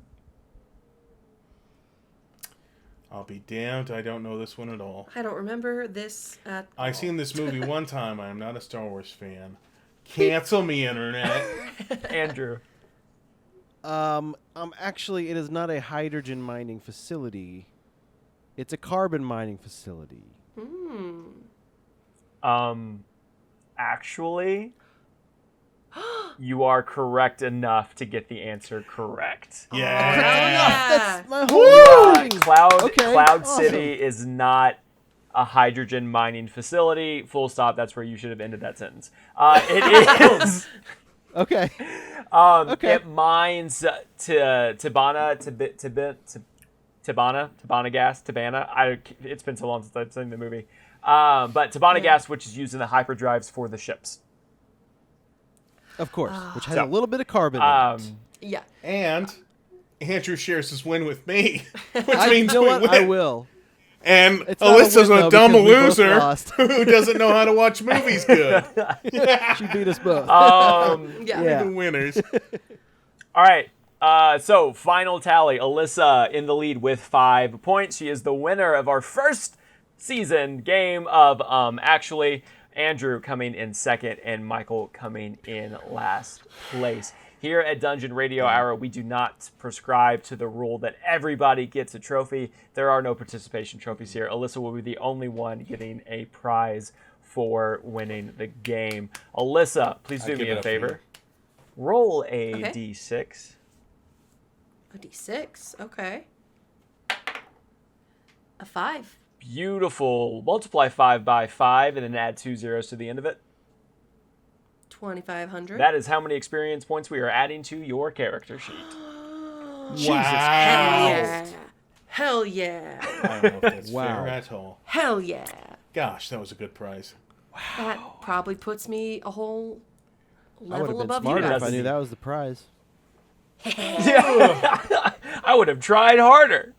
I'll be damned, I don't know this one at all. I don't remember this at all. I've seen this movie one time. I am not a Star Wars fan. Cancel me, internet. Andrew. Actually, it is not a hydrogen mining facility. It's a carbon mining facility. Actually, you are correct enough to get the answer correct. Yeah. That's my whole thing. Cloud awesome. City is not a hydrogen mining facility. Full stop. That's where you should have ended that sentence. It is. Okay. It mines Tabana gas. It's been so long since I've seen the movie. But Tabana gas, which is used in the hyperdrives for the ships. Of course, which has a little bit of carbon in it. Yeah. And Andrew shares his win with me, which You means know we what? win. I will. And It's not Alyssa's win, a though, dumb because we both loser lost. who doesn't know how to watch movies good. She beat us both. Yeah. The winners. All right. So final tally. Alyssa in the lead with 5 points. She is the winner of our first season game of Actually. Andrew coming in second and Michael coming in last place. Here at Dungeon Radio Hour, we do not prescribe to the rule that everybody gets a trophy. There are no participation trophies here. Alyssa will be the only one getting a prize for winning the game. Alyssa, please do me a favor. Roll a d6. A D6. Okay. A 5. Beautiful. Multiply 5 by 5 and then add 2 zeros to the end of it. 2,500. That is how many experience points we are adding to your character sheet. Wow. Hell yeah. Hell yeah. I don't know if that's Wow. fair at all. Hell yeah. Gosh, that was a good prize. That probably puts me a whole I would have level been above you smarter guys. if I knew that was the prize. I would have tried harder.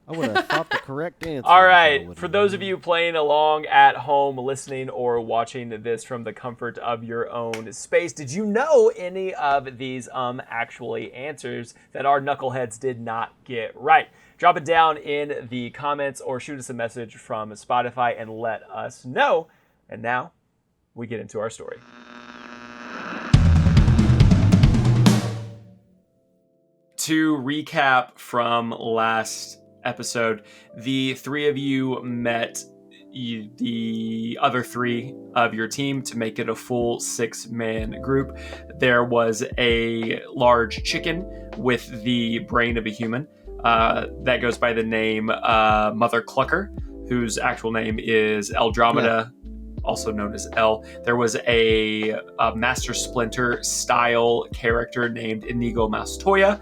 I would have thought the correct answer. All if I right, would've for those of known. you playing along at home, listening or watching this from the comfort of your own space, did you know any of these actually answers that our knuckleheads did not get right? Drop it down in the comments or shoot us a message from Spotify and let us know. And now we get into our story. To recap from last episode, the 3 of you met the other 3 of your team to make it a full 6-man group. There was a large chicken with the brain of a human that goes by the name Mother Clucker, whose actual name is Eldromeda, also known as L. There was a Master Splinter style character named Inigo Montoya,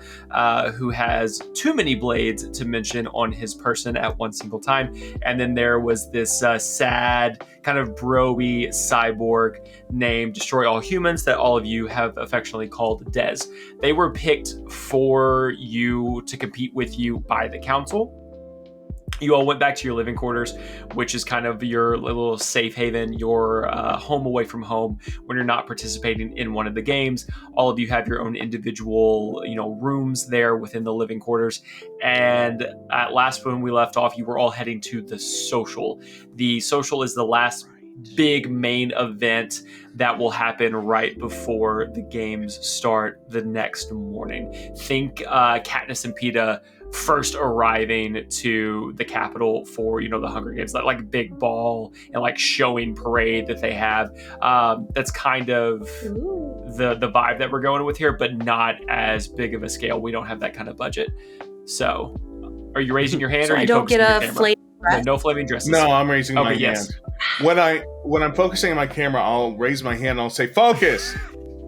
who has too many blades to mention on his person at one single time. And then there was this sad, kind of bro-y cyborg named Destroy All Humans that all of you have affectionately called Dez. They were picked for you to compete with you by the council. You all went back to your living quarters, which is kind of your little safe haven, your home away from home when you're not participating in one of the games. All of you have your own individual, rooms there within the living quarters. And at last, when we left off, you were all heading to the social. The social is the last big main event that will happen right before the games start the next morning. Think Katniss and Peeta first arriving to the capital for the Hunger Games, that like big ball and like showing parade that they have. That's kind of the vibe that we're going with here, but not as big of a scale. We don't have that kind of budget. So are you raising your hand? So or are I you don't focusing get your a camera? flame dress? No flaming dresses. No, I'm raising my hand. Yes. When I'm focusing on my camera, I'll raise my hand and I'll say focus.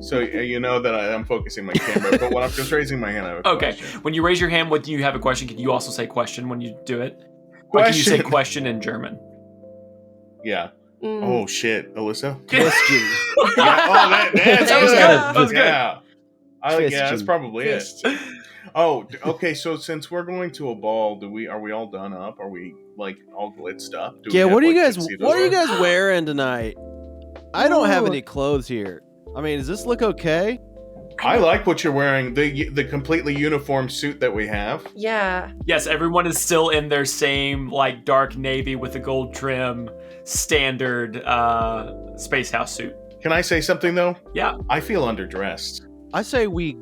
So you know that I'm focusing my camera. But when I'm just raising my hand, I have a Okay. question. When you raise your hand, when you have a question, can you also say question when you do it? Or can you say Question. question in German? Yeah. Mm. Oh shit, Alyssa. Question. Yeah, that's That was good. good. That was good. Yeah. Yeah, that's Question. probably it. Question. Oh, okay. So since we're going to a ball, are we all done up? Are we like all blitzed up? Do Yeah, we what are have, you like, guys? tuxedos What are you on? guys wearing tonight? I don't have Ooh. any clothes here. I mean, does this look okay? I like what you're wearing. The completely uniform suit that we have. Yeah. Yes, everyone is still in their same like dark navy with the gold trim standard space house suit. Can I say something though? Yeah. I feel underdressed. I say we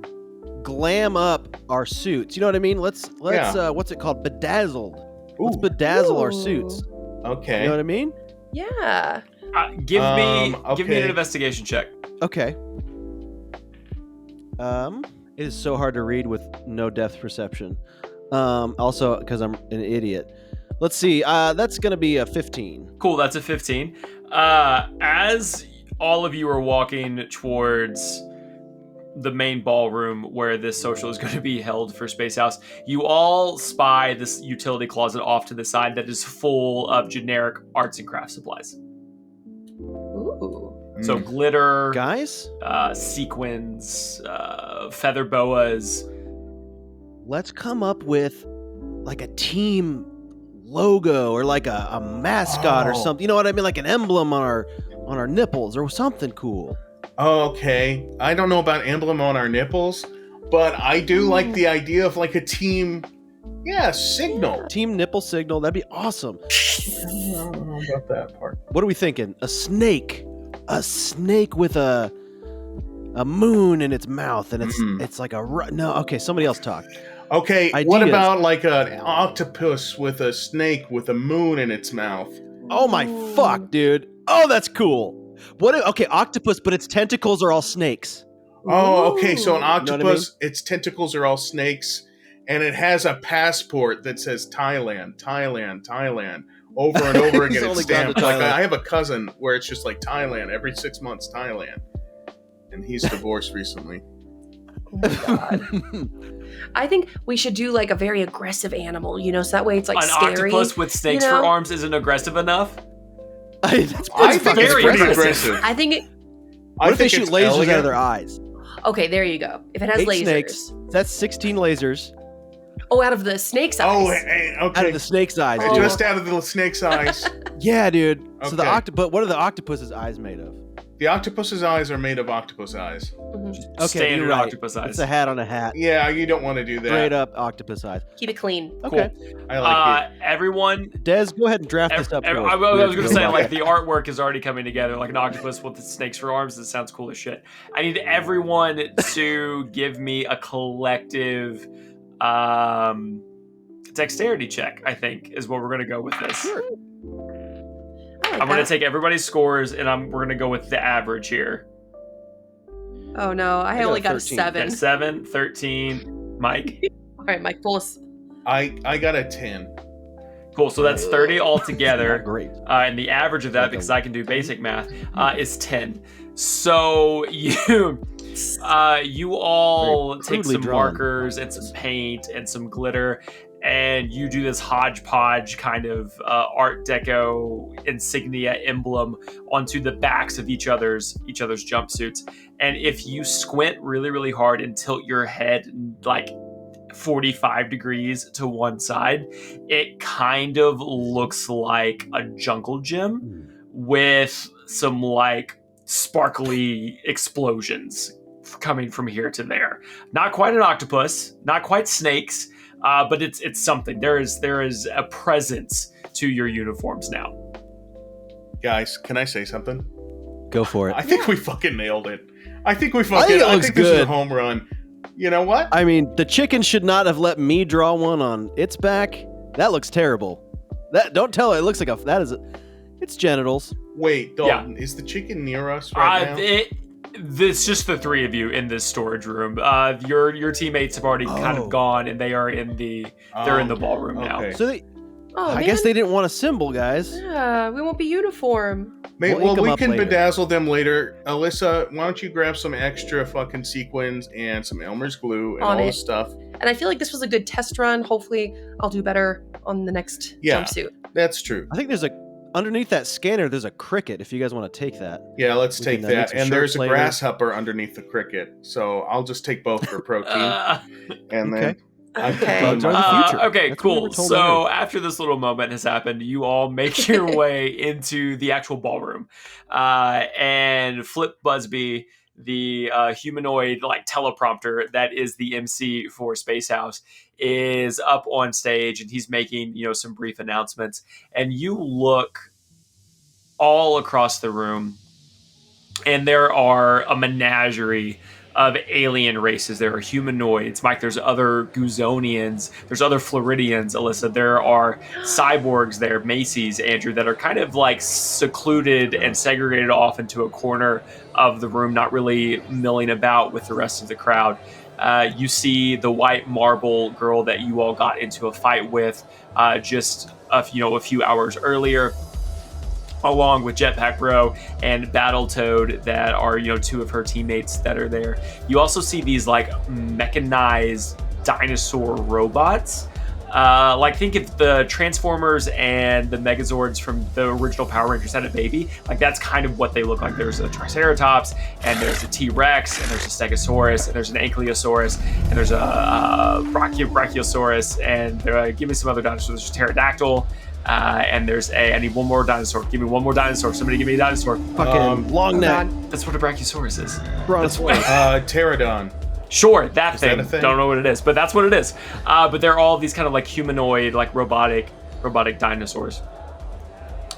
glam up our suits. You know what I mean? Let's Yeah. what's it called? Bedazzled. Let's Ooh, bedazzle our Ooh. suits. okay. You know what I mean? Yeah. Give me okay. an investigation check. Okay. It is so hard to read with no depth perception. Also, because I'm an idiot. Let's see. That's gonna be a 15. Cool, that's a 15. As all of you are walking towards the main ballroom where this social is going to be held for Space House, you all spy this utility closet off to the side that is full of generic arts and crafts supplies. Ooh. So glitter, Guys, sequins, feather boas. let's come up with like a team logo or like a mascot or Oh. something. You know what I mean? Like an emblem on our nipples or something cool. Okay. I don't know about emblem on our nipples, but I do like the idea of like a team. Yeah, signal. Team nipple signal. That'd be awesome. I don't know about that part. What are we thinking? A snake. A snake with a moon in its mouth, and it's like no. Okay, somebody else talk. Okay, Ideas. what about like an octopus with a snake with a moon in its mouth? Oh my fuck, dude. Oh, that's cool. Okay, octopus, but its tentacles are all snakes. Oh, okay, so an Ooh. octopus, its tentacles are all snakes, and it has a passport that says Thailand, Thailand, Thailand. Over and over again, He's it's only gone to stamped. Like Thailand. I have a cousin where it's just like Thailand every 6 months, Thailand, and he's divorced recently. Oh my god. I think we should do like a very aggressive animal, you know, so that way it's like An scary. octopus with snakes you know? for arms isn't aggressive enough. That's I think it's very pretty aggressive. aggressive. I think it. What if they think shoot it's lasers out elegant. of their eyes? Okay, there you go. If it has 8 lasers. snakes. That's 16 lasers Oh, out of the snake's eyes. Oh, hey, okay. out of the snake's eyes. Oh. dude. Just out of the snake's eyes. Yeah, dude. So the Okay. but what are the octopus's eyes made of? The octopus's eyes are made of octopus eyes. Okay, Standard you're right. octopus eyes. It's a hat on a hat. Yeah, you don't want to do that. Straight up octopus eyes. Keep it clean. Okay. I like Everyone. Des, go ahead and draft this up. I for us. was going to say, Go like, the artwork is already coming together, like an octopus with the snakes for arms. It sounds cool as shit. I need everyone to give me a collective dexterity check, I think, is what we're going to go with this. Sure. I like I'm going to that. take everybody's scores, and we're going to go with the average here. Oh no, I got only a got a 13. 7. Okay, 7, 13. Mike? All right, Mike, pull us. I got a 10. Cool, so that's 30 Not altogether. great. And the average of that, Like because a- I can do basic math, is 10. So you all Very take crudely some drawn. markers and some paint and some glitter, and you do this hodgepodge kind of Art Deco insignia emblem onto the backs of each other's jumpsuits. And if you squint really, really hard and tilt your head like 45 degrees to one side, it kind of looks like a jungle gym with some like sparkly explosions coming from here to there. Not quite an octopus, not quite snakes, but it's something. There is a presence to your uniforms now. Guys, can I say something? Go for it. I think we fucking nailed it. I think we think fucking. it I looks think this is a good. home run. You know what? I mean, the chicken should not have let me draw one on its back. That looks terrible. Don't tell it. It looks like it's genitals. Wait, Dalton, is the chicken near us right now? It's just the three of you in this storage room. Your teammates have already kind Oh. of gone, and they are in the ballroom now. okay. So Oh, I guess they didn't want a symbol, guys. Yeah, we won't be uniform. Well, ink 'em we up can later. bedazzle them later. Alyssa, why don't you grab some extra fucking sequins and some Elmer's glue and On all it. this stuff? And I feel like this was a good test run. Hopefully, I'll do better on the next Yeah. jumpsuit. That's true. I think underneath that scanner, there's a cricket. If you guys want to take that. Yeah, let's We take can, make that. some And there's shirts a later. grasshopper underneath the cricket. So I'll just take both for protein. And then Okay. Okay. Bugs are the future. Okay, That's what we cool. were told So on Earth. after this little moment has happened, you all make your way into the actual ballroom, and Flip Busby, the humanoid like teleprompter that is the MC for Space House, is up on stage, and he's making some brief announcements. And you look all across the room, and there are a menagerie of alien races. There are humanoids, Mike. There's other Guzonians. There's other Floridians, Alyssa. There are cyborgs there, Macy's, Andrew, that are kind of like secluded and segregated off into a corner of the room, not really milling about with the rest of the crowd. You see the white marble girl that you all got into a fight with just a few hours earlier, along with Jetpack Bro and Battletoad, that are two of her teammates that are there. You also see these like mechanized dinosaur robots. Like think if the Transformers and the Megazords from the original Power Rangers had a baby, like that's kind of what they look like. There's a Triceratops, and there's a T-Rex, and there's a Stegosaurus, and there's an Ankylosaurus, and there's a Brachiosaurus, and give me some other dinosaurs. There's a Pterodactyl. And there's I need one more dinosaur. Give me one more dinosaur. Somebody give me a dinosaur. Fucking long neck. That's what a Brachiosaurus is. Brontosaurus. Pterodon. Sure, that thing. That a thing? Don't know what it is, but that's what it is. But they're all these kind of like humanoid, like robotic dinosaurs.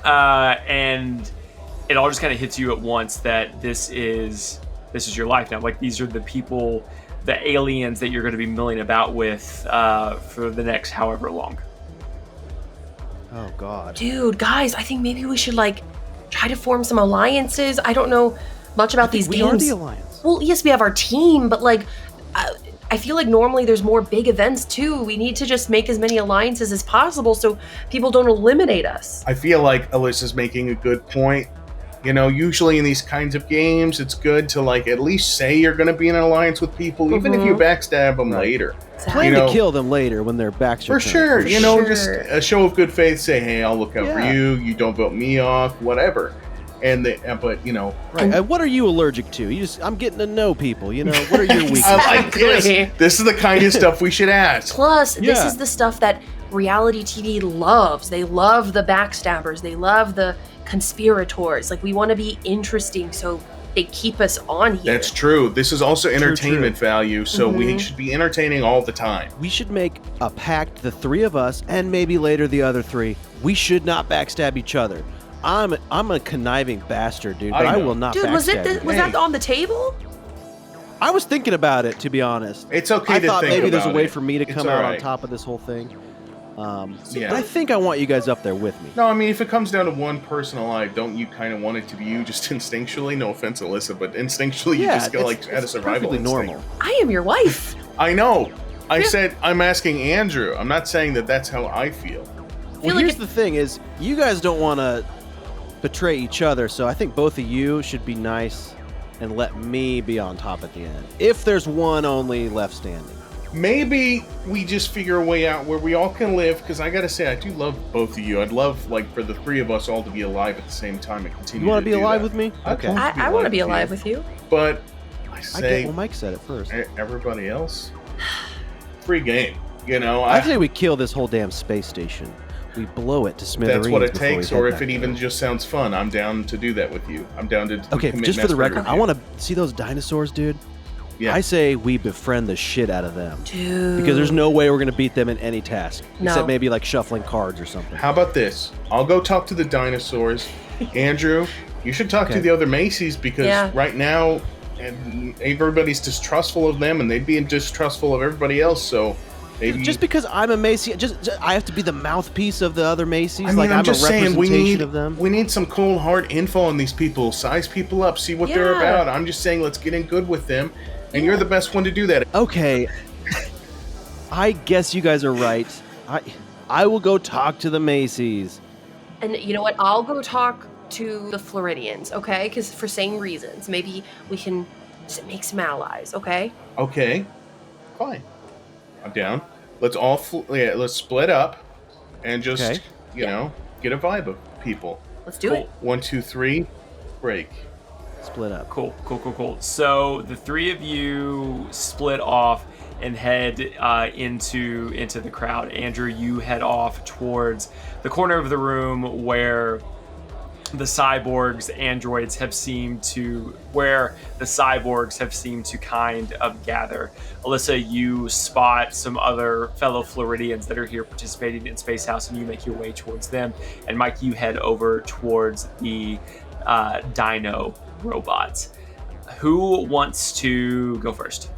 And it all just kind of hits you at once that this is your life now. Like these are the people, the aliens that you're going to be milling about with for the next however long. Oh God. Dude, guys, I think maybe we should like try to form some alliances. I don't know much about these We games. are the alliance. Well, yes, we have our team, but like, I feel like normally there's more big events too. We need to just make as many alliances as possible so people don't eliminate us. I feel like Alyssa's making a good point. Usually in these kinds of games, it's good to like at least say you're going to be in an alliance with people, even if you backstab them later. Plan to kill them later when their backs are For sure, sure. just a show of good faith. Say, hey, I'll look out for Yeah. you. You don't vote me off, whatever. And but Right. And what are you allergic to? I'm getting to know people. What are your weaknesses? I like this. This is the kind of stuff we should ask. Plus, this Yeah. is the stuff that reality TV loves. They love the backstabbers. They love the conspirators. Like, we want to be interesting, so they keep us on here. That's true. This is also entertainment value, so we Mm-hmm. should be entertaining all the time. We should make a pact, the three of us, and maybe later the other three. We should not backstab each other. I'm a conniving bastard, dude, but I I know. will not Dude, backstab was you. that on the table? I was thinking about it, to be honest. It's okay I to thought think maybe there's a about way it. for me to It's come all out on right. top of this whole thing. Yeah. But I think I want you guys up there with me. No, I mean, if it comes down to one person alive, don't you kind of want it to be you just instinctually? No offense, Alyssa, but instinctually you just go like at a survival perfectly instinct. normal. I am your wife. I know. I said I'm asking Andrew. I'm not saying that that's how I feel. Well, like here's the thing: is you guys don't want to betray each other, so I think both of you should be nice and let me be on top at the end. If there's one only left standing. Maybe we just figure a way out where we all can live, because I gotta say, I do love both of you. I'd love, like, for the three of us all to be alive at the same time and continue You want to to be do alive that. with me? I'd Okay. love I want to be you. alive with you. But I I say, get, well, Mike said it first. everybody else, free game. I say we kill this whole damn space station. We blow it to smithereens. that's what it before we takes, head or if back it there. even just sounds fun, I'm down to do that with you. I'm down to Okay, commit just for the mass murder record, with I you. want to see those dinosaurs, dude. Yeah. I say we befriend the shit out of them. Dude. Because there's no way we're going to beat them in any task. No. Except maybe like shuffling cards or something. How about this? I'll go talk to the dinosaurs. Andrew, you should talk to Okay. the other Macy's, because Yeah. right now and everybody's distrustful of them, and they'd be distrustful of everybody else. So maybe Just because I'm a Macy, just I have to be the mouthpiece of the other Macy's. I mean, like I'm I'm just a saying representation of them. we need some cold hard info on these people. Size people up, see what they're Yeah. about. I'm just saying, let's get in good with them, and you're the best one to do that. Okay, I guess you guys are right. I will go talk to the Macy's. And you know what? I'll go talk to the Floridians, okay? Because for same reasons. Maybe we can make some allies, okay? Okay, fine. I'm down. Let's all let's split up and just Okay. you know, get a vibe of people. Let's do it. 1, 2, 3, break. Split up. Cool. So the three of you split off, and head into the crowd. Andrew, you head off towards the corner of the room where the cyborgs have seemed to kind of gather. Alyssa, you spot some other fellow Floridians that are here participating in Space House, and you make your way towards them. And Mike, you head over towards the dino robots. Who wants to go first?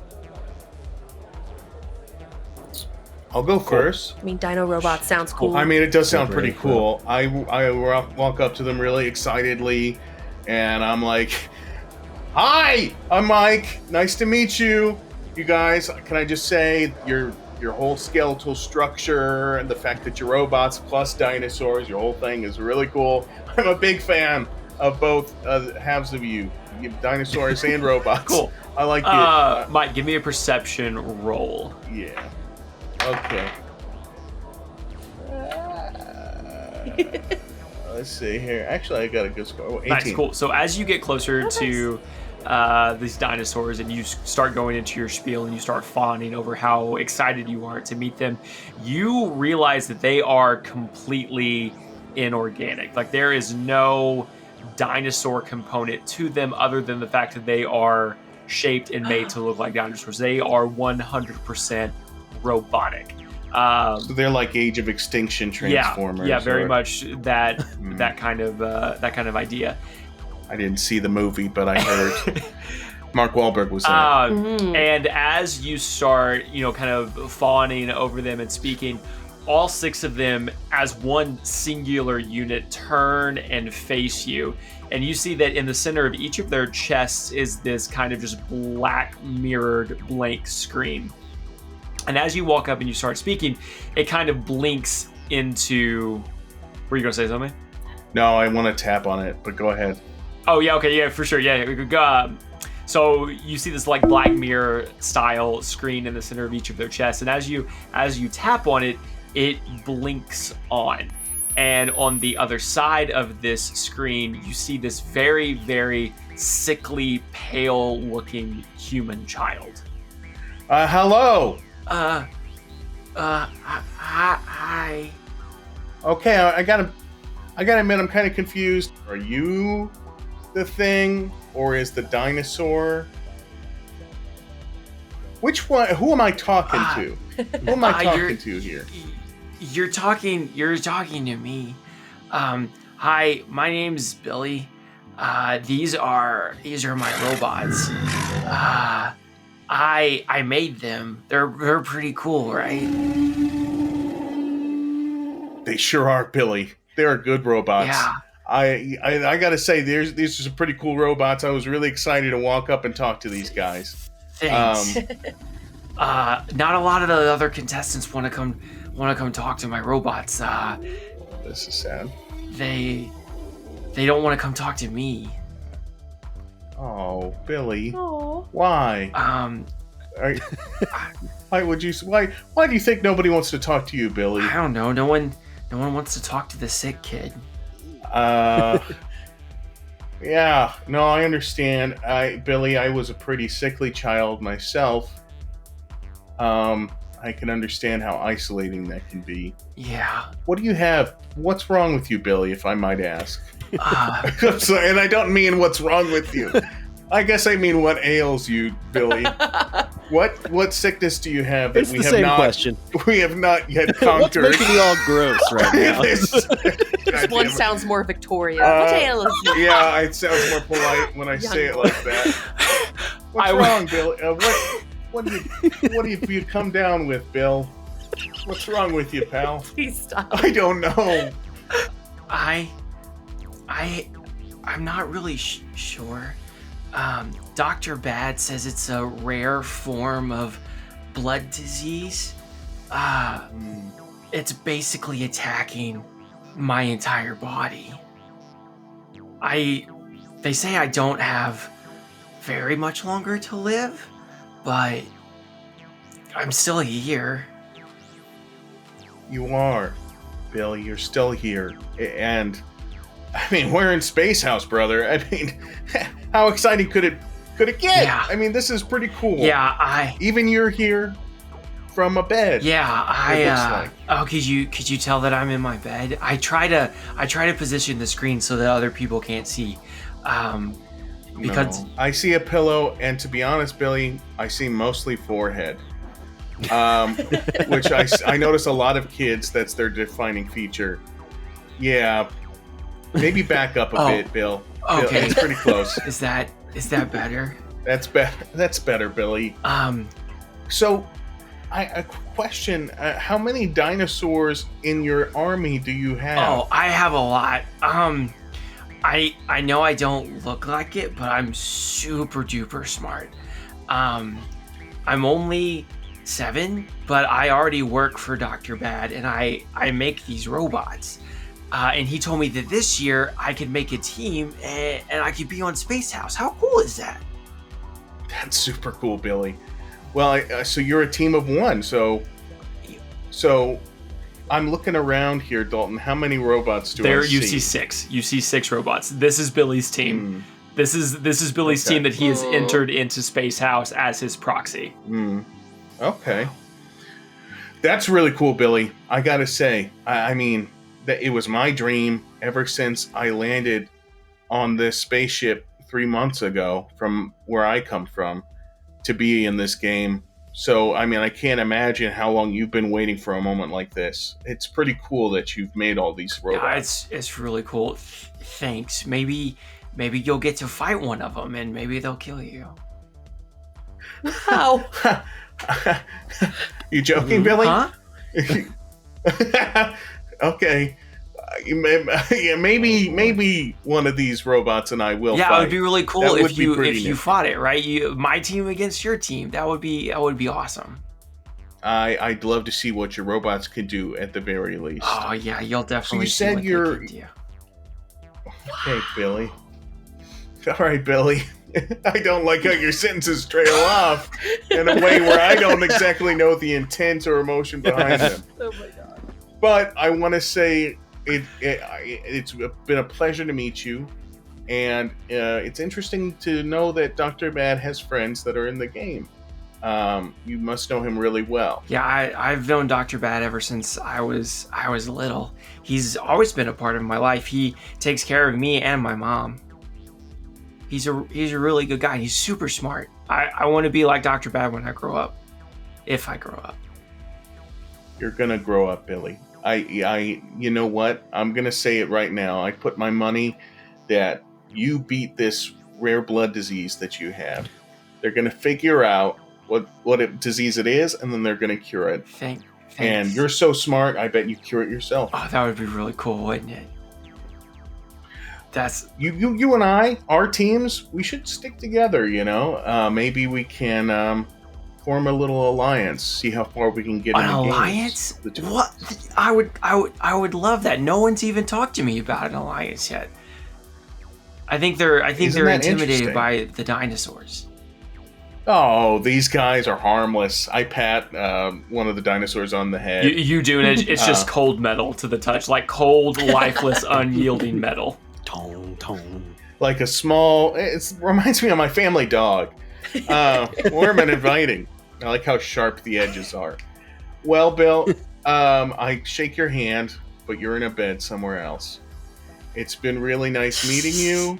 I'll go first. I mean, dino robots sounds cool. I mean, it does sound Very pretty cool. I walk up to them really excitedly, and I'm like, "Hi, I'm Mike. Nice to meet you. You guys, can I just say your whole skeletal structure and the fact that you're robots plus dinosaurs, your whole thing is really cool. I'm a big fan of both halves of you, dinosaurs and robots. Cool. I like it. Mike, give me a perception roll. Yeah. Okay. Let's see here. Actually, I got a good score. 18. Nice, cool. So as you get closer to these dinosaurs and you start going into your spiel and you start fawning over how excited you are to meet them, you realize that they are completely inorganic. Like, there is no dinosaur component to them other than the fact that they are shaped and made to look like dinosaurs. They are 100% robotic. So they're like Age of Extinction Transformers. Yeah, very much that that kind of idea. I didn't see the movie, but I heard Mark Wahlberg was in it. And as you start, kind of fawning over them and speaking, all 6 of them, as one singular unit, turn and face you. And you see that in the center of each of their chests is this kind of just black mirrored blank screen. And as you walk up and you start speaking, it kind of blinks into... Were you going to say something? No, I want to tap on it, but go ahead. Oh, yeah, okay, yeah, for sure, yeah. So you see this like Black Mirror style screen in the center of each of their chests, and as you tap on it, it blinks on. And on the other side of this screen, you see this very, very sickly, pale-looking human child. Hello. Hi. Okay, I gotta admit, I'm kind of confused. Are you the thing, or is the dinosaur? Which one? Who am I talking to? Who am I talking to here? You're talking to me. Hi, my name's Billy. These are my robots. I made them. They're pretty cool, right? They sure are, Billy. They're good robots. Yeah. I gotta say, these are some pretty cool robots. I was really excited to walk up and talk to these guys. Thanks. Not a lot of the other contestants want to come talk to my robots. This is sad. They don't want to come talk to me. Oh, Billy. Aw. Why? Why do you think nobody wants to talk to you, Billy? I don't know. No one wants to talk to the sick kid. Yeah, no, I understand. Billy, I was a pretty sickly child myself. I can understand how isolating that can be. Yeah. What do you have? What's wrong with you, Billy, if I might ask? I'm sorry, and I don't mean what's wrong with you. I guess I mean what ails you, Billy. What sickness do you have that It's the same question. we have not yet conquered? What's making you all gross right now? This One sounds more Victoria. What ails you? Yeah, it sounds more polite when I say it like that. What's wrong, Bill? What have you come down with, Bill? What's wrong with you, pal? Please stop. I don't know. I'm not really sure. Dr. Bad says it's a rare form of blood disease. It's basically attacking my entire body. They say I don't have very much longer to live, but I'm still here. You are, Bill. You're still here. And, I mean, we're in Space House, brother. I mean, how exciting could it get? Yeah. I mean, this is pretty cool. Yeah, Even you're here. from a bed. Yeah, it looks like. Oh, could you tell that I'm in my bed? I try to position the screen so that other people can't see. Because No. I see a pillow, and to be honest, Billy, I see mostly forehead. Which I notice a lot of kids, that's their defining feature. Yeah, maybe back up a bit, Bill. Okay. It's pretty close. Is that better? That's better, Billy. So, a question: how many dinosaurs in your army do you have? Oh, I have a lot. I know I don't look like it, but I'm super duper smart. I'm only 7, but I already work for Dr. Bad, and I make these robots. And he told me that this year I could make a team and I could be on Space House. How cool is that? That's super cool, Billy. Well, so you're a team of 1. So I'm looking around here, Dalton. How many robots do I see? You see 6. You see 6 robots. This is Billy's team. This is Billy's team that he has entered into Space House as his proxy. Okay. That's really cool, Billy. I gotta say, I mean, that it was my dream ever since I landed on this spaceship 3 months ago from where I come from to be in this game. So, I mean, I can't imagine how long you've been waiting for a moment like this. It's pretty cool that you've made all these robots. Yeah, it's really cool. Thanks. Maybe you'll get to fight one of them, and maybe they'll kill you. Wow. You joking, Billy? Huh? Okay. Yeah, maybe one of these robots and I will fight. Yeah, it would be really cool That if would be pretty you neat. fought it, right? My team against your team. That would be awesome. I'd love to see what your robots could do at the very least. Oh yeah, you'll definitely. So you said see what you're- they could do. Okay, Billy. All right, Billy. I don't like how your sentences trail off in a way where I don't exactly know the intent or emotion behind them. Oh my god. But I want to say it's been a pleasure to meet you, and it's interesting to know that Dr. Bad has friends that are in the game. You must know him really well. Yeah, I've known Dr. Bad ever since I was little. He's always been a part of my life. He takes care of me and my mom. He's a really good guy. He's super smart. I want to be like Dr. Bad when I grow up. If I grow up. You're gonna grow up, Billy. You know what? I'm gonna say it right now. I put my money that you beat this rare blood disease that you have. They're gonna figure out what disease it is, and then they're gonna cure it. Thanks. And you're so smart, I bet you cure it yourself. Oh, that would be really cool, wouldn't it? That's You and I, our teams, we should stick together. You know, maybe we can form a little alliance. See how far we can get. an in the alliance. games. The two- What? I would love that. No one's even talked to me about an alliance yet. I think they're Isn't that intimidated interesting? by the dinosaurs. Oh, these guys are harmless. I pat one of the dinosaurs on the head. You do, and it's just cold metal to the touch, like cold, lifeless, unyielding metal. Tone. Like a small. It reminds me of my family dog. Warm and inviting. I like how sharp the edges are. Well, Bill, I shake your hand, but you're in a bed somewhere else. It's been really nice meeting you.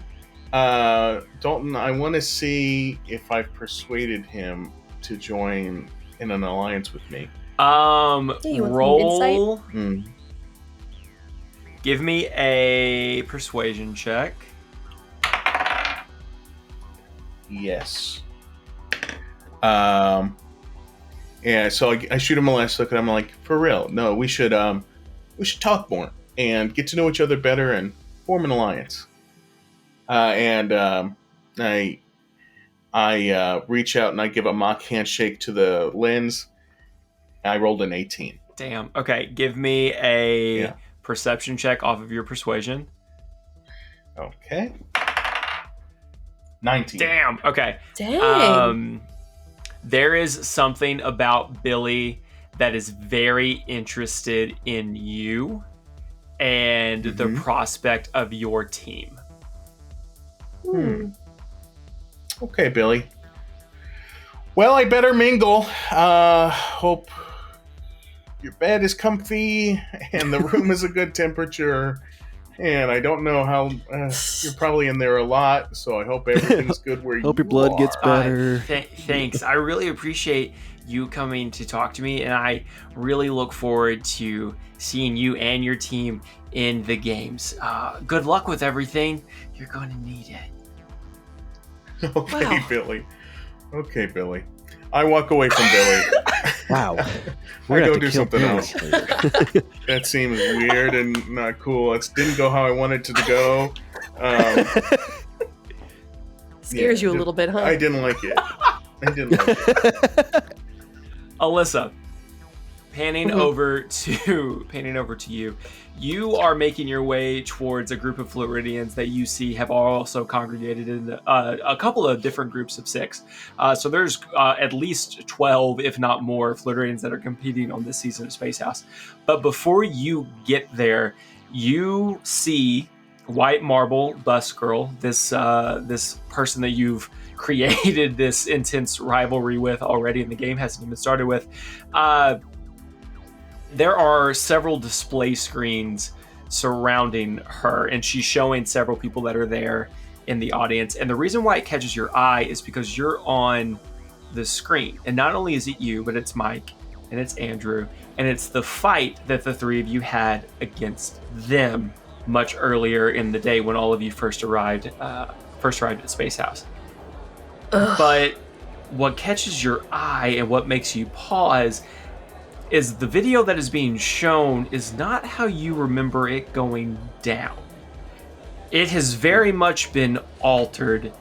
Dalton, I want to see if I've persuaded him to join in an alliance with me. you want some Roll. Hmm. Give me a persuasion check. Yes. Yeah, so I shoot him a last look, and I'm like, for real, no, we should talk more and get to know each other better and form an alliance. I reach out and I give a mock handshake to the lens. I rolled an 18. Damn. Okay, give me a Yeah. perception check off of your persuasion. Okay. 19. Damn. Okay. Dang. There is something about Billy that is very interested in you and the prospect of your team. Okay, Billy. Well, I better mingle. Hope your bed is comfy and the room is a good temperature. And I don't know how you're probably in there a lot, so I hope everything's good where you are. Hope your blood gets better. Thanks. I really appreciate you coming to talk to me, and I really look forward to seeing you and your team in the games. Good luck with everything. You're going to need it. Okay, Wow. Billy. Okay, Billy. I walk away from Billy. Wow. I go gonna have to do kill something Billy else. later. That seems weird and not cool. It didn't go how I wanted it to go. Scares Yeah, you a little bit, huh? I didn't like it. Alyssa, panning over to you. You are making your way towards a group of Floridians that you see have also congregated in a couple of different groups of 6. So there's at least 12, if not more, Floridians that are competing on this season of Space House. But before you get there, you see White Marble Bus Girl, this person that you've created this intense rivalry with already, and the game hasn't even started with. There are several display screens surrounding her, and she's showing several people that are there in the audience. And the reason why it catches your eye is because you're on the screen. And not only is it you, but it's Mike, and it's Andrew, and it's the fight that the 3 of you had against them much earlier in the day when all of you first arrived at Space House. But what catches your eye and what makes you pause is the video that is being shown is not how you remember it going down. It has very much been altered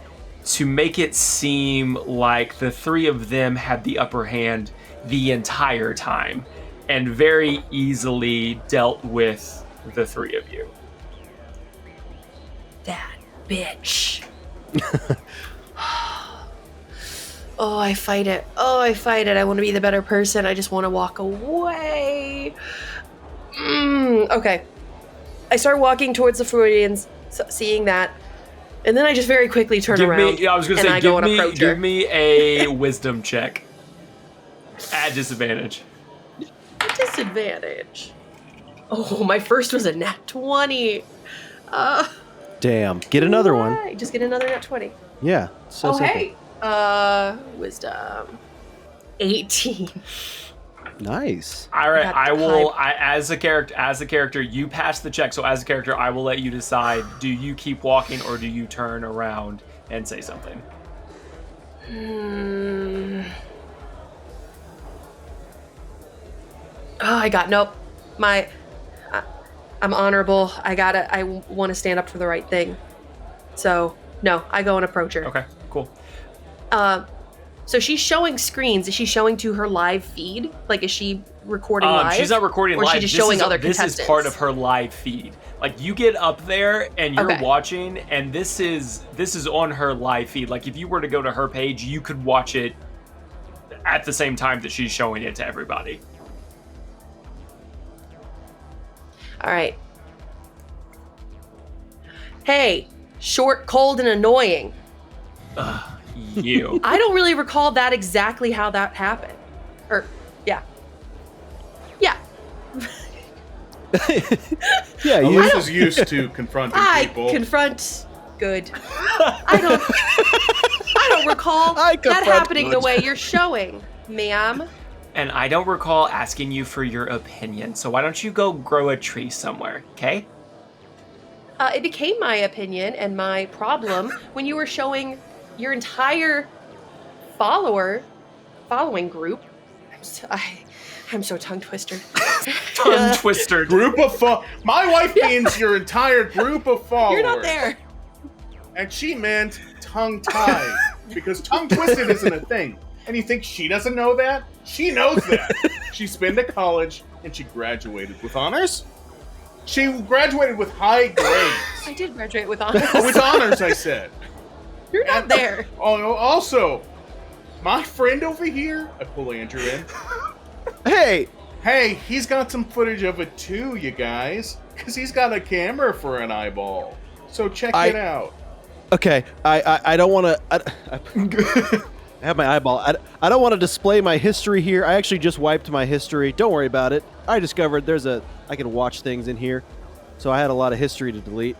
to make it seem like the 3 of them had the upper hand the entire time and very easily dealt with the 3 of you. That bitch. Oh, I fight it. I want to be the better person. I just want to walk away. Okay. I start walking towards the Freudians, seeing that, and then I just very quickly turn around. Give me a wisdom check. At disadvantage. Disadvantage. Oh, my first was a nat 20. Damn. Get another one. Right, just get another nat 20. Yeah. So simple. Hey. Wisdom. 18. Nice. All right, Got I will. hype. As a character, you pass the check. So as a character, I will let you decide: do you keep walking or do you turn around and say something? Oh, I got nope. I'm honorable. I want to stand up for the right thing. So no, I go and approach her. Okay, cool. So she's showing screens. Is she showing to her live feed? Like, is she recording live? She's not recording or live. Or is she just showing other This contestants? is part of her live feed. Like, you get up there and you're Okay. watching, and this is on her live feed. Like, if you were to go to her page, you could watch it at the same time that she's showing it to everybody. All right. Hey, short, cold, and annoying. You. I don't really recall that exactly how that happened. Or, yeah. Yeah. Yeah, you. Alyssa's used to confronting I people. confront good. I don't recall I that confront happening the good. way you're showing, ma'am. And I don't recall asking you for your opinion, so why don't you go grow a tree somewhere, okay? It became my opinion and my problem when you were showing your entire following group. I'm so tongue twister. Tongue twister. Group of my wife means your entire group of followers. You're not there. And she meant tongue tied because tongue twisted isn't a thing. And you think she doesn't know that? She knows that. She's been to college and she graduated with honors. She graduated with high grades. I did graduate with honors. With honors, I said. You're not there. Oh, also, my friend over here, I pull Andrew in. Hey, Hey, he's got some footage of it too, you guys. Because he's got a camera for an eyeball. So check it out. okay. I don't want to. I have my eyeball. I don't want to display my history here. I actually just wiped my history. Don't worry about it. I discovered I can watch things in here. So I had a lot of history to delete.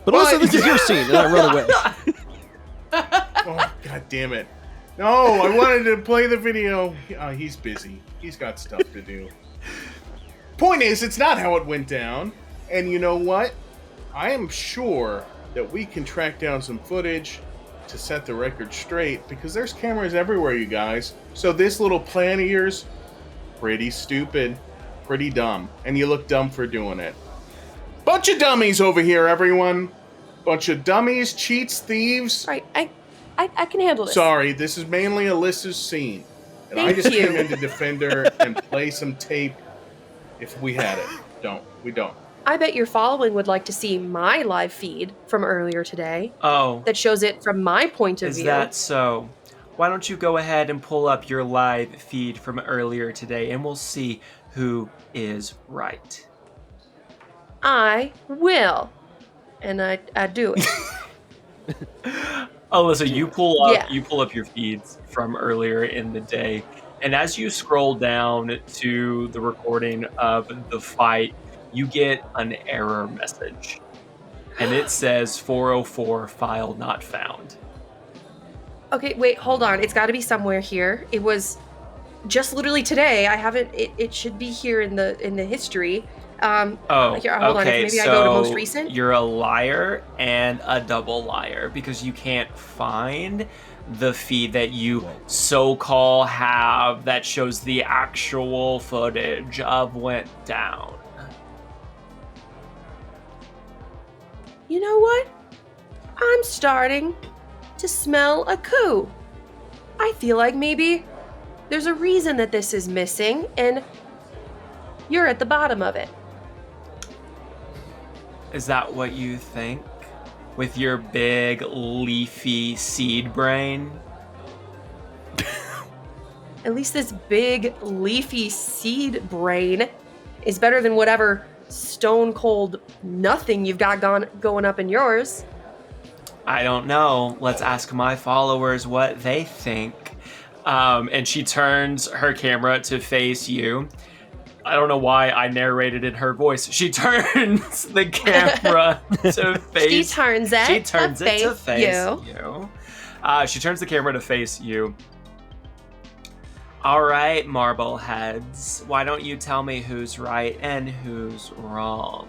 But also, this is your scene, and I run away. Oh, God damn it. No, I wanted to play the video. He's busy. He's got stuff to do. Point is, it's not how it went down. And you know what? I am sure that we can track down some footage to set the record straight, because there's cameras everywhere, you guys. So this little plan of yours, pretty stupid, pretty dumb. And you look dumb for doing it. Bunch of dummies over here, everyone. Bunch of dummies, cheats, thieves. Right, I can handle this. Sorry, this is mainly Alyssa's scene. And I Thank just you. came in to defend her and play some tape if we had it. We don't. I bet your following would like to see my live feed from earlier today Oh, that shows it from my point of is view. that so? Why don't you go ahead and pull up your live feed from earlier today, and we'll see who is right. I will. And I do it. Alyssa, you pull up Yeah. you pull up your feeds from earlier in the day, and as you scroll down to the recording of the fight, you get an error message, and it says 404 file not found. Okay, wait, hold on. It's got to be somewhere here. It was just literally today. I haven't. It should be here in the history. Oh, here, hold on. okay. Maybe So I go to most recent. you're a liar and a double liar because you can't find the feed that you so-called have that shows the actual footage of went down. You know what? I'm starting to smell a coup. I feel like maybe there's a reason that this is missing, and you're at the bottom of it. Is that what you think? With your big, leafy seed brain? At least this big, leafy seed brain is better than whatever stone cold nothing you've got going up in yours. I don't know. Let's ask my followers what they think. And she turns her camera to face you. I don't know why I narrated in her voice. She turns the camera to face. She turns it. She turns to it to face you. you. She turns the camera to face you. All right, Marbleheads. Why don't you tell me who's right and who's wrong?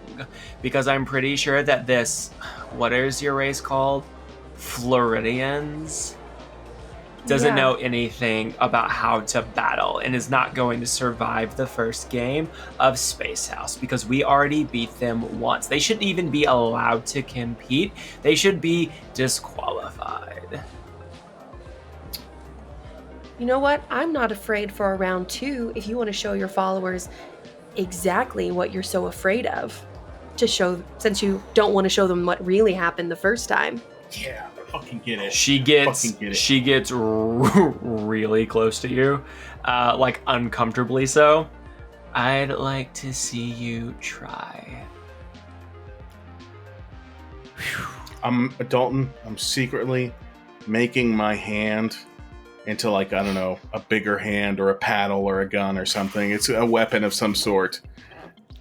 Because I'm pretty sure that what is your race called? Floridians? Doesn't know anything about how to battle and is not going to survive the first game of Space House because we already beat them once. They shouldn't even be allowed to compete. They should be disqualified. You know what? I'm not afraid for a round 2 if you want to show your followers exactly what you're so afraid of. Since you don't want to show them what really happened the first time. Yeah, fucking get it. She gets really close to you, like uncomfortably so. I'd like to see you try. Dalton, I'm secretly making my hand into, like, I don't know, a bigger hand or a paddle or a gun or something. It's a weapon of some sort.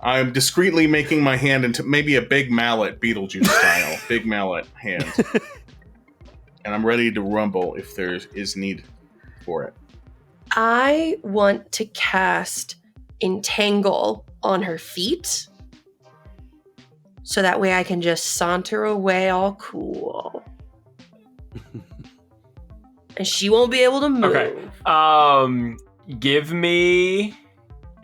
I'm discreetly making my hand into maybe a big mallet, Beetlejuice style. Big mallet hand. And I'm ready to rumble if there is need for it. I want to cast Entangle on her feet. So that way I can just saunter away all cool. And she won't be able to move. Okay. Give me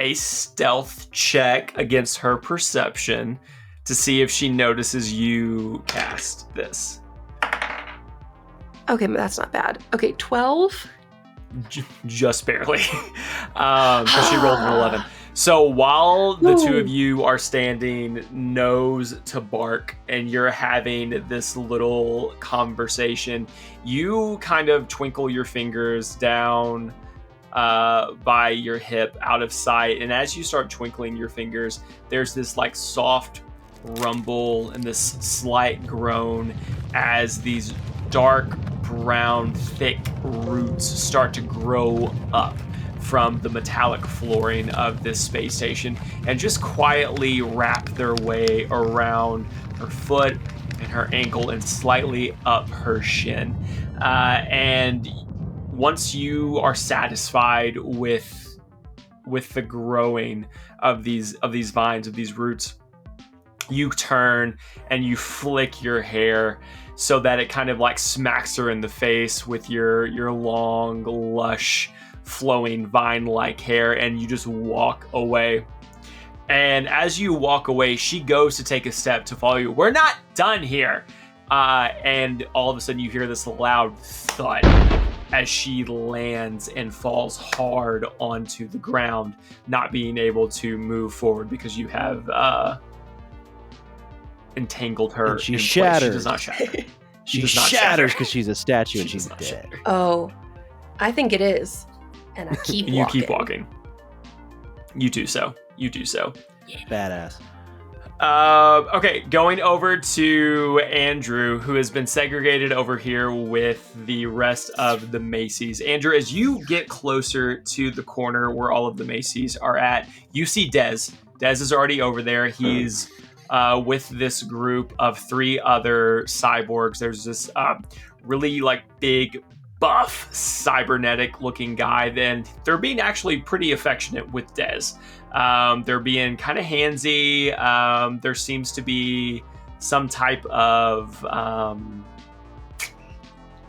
a stealth check against her perception to see if she notices you cast this. Okay, but that's not bad. Okay, 12? Just barely. Because she rolled an 11. So while the two of you are standing nose to bark and you're having this little conversation, you kind of twinkle your fingers down by your hip out of sight. And as you start twinkling your fingers, there's this like soft rumble and this slight groan as these dark round, thick roots start to grow up from the metallic flooring of this space station and just quietly wrap their way around her foot and her ankle and slightly up her shin. And once you are satisfied with the growing of these vines, of these roots, you turn and you flick your hair so that it kind of like smacks her in the face with your long, lush, flowing vine-like hair, and you just walk away. And as you walk away, she goes to take a step to follow you. We're not done here. And all of a sudden you hear this loud thud as she lands and falls hard onto the ground, not being able to move forward because you have entangled her. And she in place. shatters. She does not shatter. She does not shatters shatter. because she's a statue and She she's does not dead. shatter. Oh, I think it is. And I keep walking. You keep walking. You do so. You do so. Badass. Okay, going over to Andrew, who has been segregated over here with the rest of the Macy's. Andrew, as you get closer to the corner where all of the Macy's are at, you see Dez. Dez is already over there. He's with this group of 3 other cyborgs. There's this really like big, buff, cybernetic looking guy. Then they're being actually pretty affectionate with Dez. They're being kind of handsy. There seems to be some type of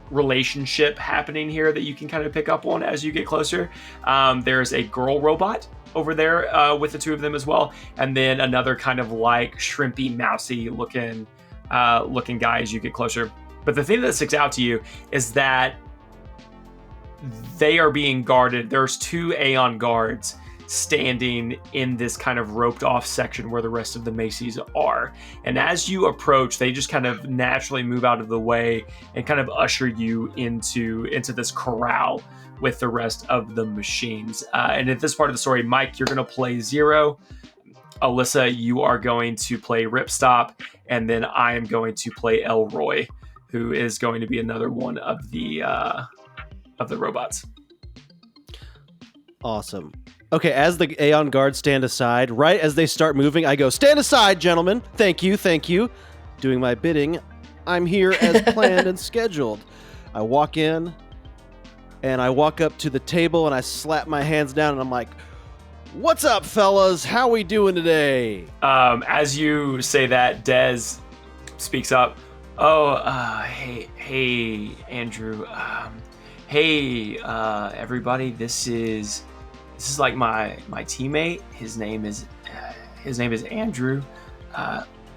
relationship happening here that you can kind of pick up on as you get closer. There's a girl robot over there with the 2 of them as well, and then another kind of like shrimpy, mousy looking guy as you get closer. But the thing that sticks out to you is that they are being guarded. There's 2 Aeon guards standing in this kind of roped off section where the rest of the Macy's are. And as you approach, they just kind of naturally move out of the way and kind of usher you into this corral with the rest of the machines. And at this part of the story, Mike, you're going to play Zero. Alyssa, you are going to play Ripstop. And then I am going to play Elroy, who is going to be another one of the robots. Awesome. Okay, as the Aeon guards stand aside, right as they start moving, I go, "Stand aside, gentlemen. Thank you, thank you." Doing my bidding, I'm here as planned and scheduled. I walk in, and I walk up to the table, and I slap my hands down, and I'm like, "What's up, fellas? How we doing today?" As you say that, Dez speaks up. "Oh, hey, Andrew. Hey, everybody. This is like my teammate. His name is Andrew."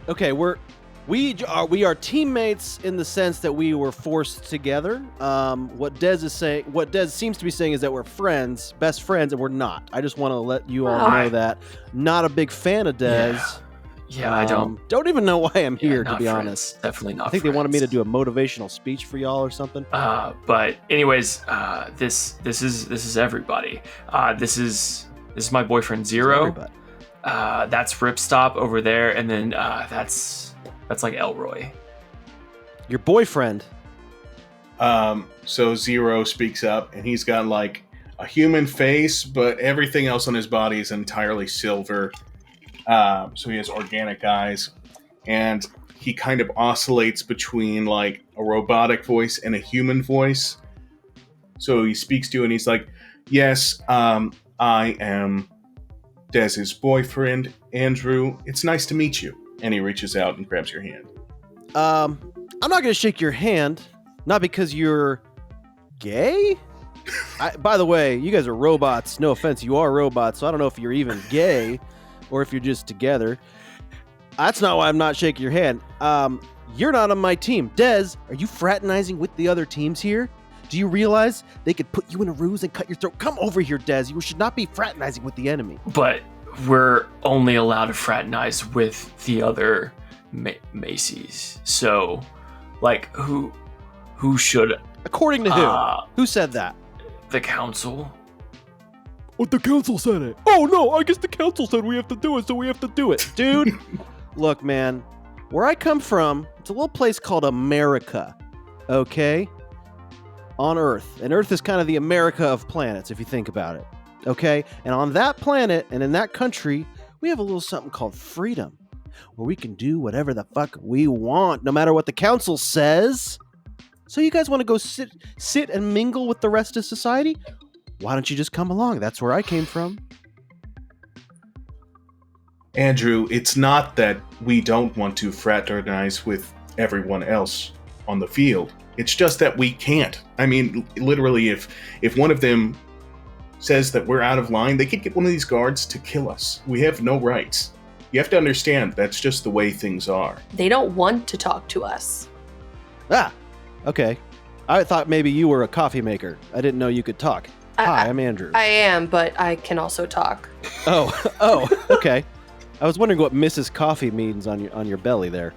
Okay, we are teammates in the sense that we were forced together. What Dez seems to be saying is that we're friends, best friends, and we're not. I just want to let you all know that. Not a big fan of Dez. Yeah, I don't even know why I'm here, to not be friends. honest. Definitely not. I think they wanted me to do a motivational speech for y'all or something. But anyways, this is everybody. This is my boyfriend Zero. Everybody. That's Ripstop over there, and then that's like Elroy. Your boyfriend. So Zero speaks up, and he's got like a human face, but everything else on his body is entirely silver. So he has organic eyes, and he kind of oscillates between like a robotic voice and a human voice. So he speaks to you, and he's like, "Yes, I am Dez's boyfriend, Andrew. It's nice to meet you." And he reaches out and grabs your hand. I'm not going to shake your hand, not because you're gay. By the way, you guys are robots. No offense, you are robots, so I don't know if you're even gay or if you're just together. That's not why I'm not shaking your hand. You're not on my team. Dez, are you fraternizing with the other teams here? Do you realize they could put you in a ruse and cut your throat? Come over here, Dez. You should not be fraternizing with the enemy. But we're only allowed to fraternize with the other Macy's. So, like, who should? According to who? Who said that? The council. What, the council said it? Oh no, I guess the council said we have to do it, so we have to do it. Dude, look, man, where I come from, it's a little place called America, okay? on Earth. And Earth is kind of the America of planets, if you think about it. Okay? And on that planet and in that country, we have a little something called freedom, where we can do whatever the fuck we want, no matter what the council says. So you guys want to go sit and mingle with the rest of society? Why don't you just come along? That's where I came from. Andrew, it's not that we don't want to fraternize with everyone else on the field. It's just that we can't. I mean, literally, if one of them says that we're out of line, they could get one of these guards to kill us. We have no rights. You have to understand, that's just the way things are. They don't want to talk to us. Ah, okay. I thought maybe you were a coffee maker. I didn't know you could talk. Hi, I'm Andrew. I am, but I can also talk. Oh, okay. I was wondering what Mrs. Coffee means on your belly there.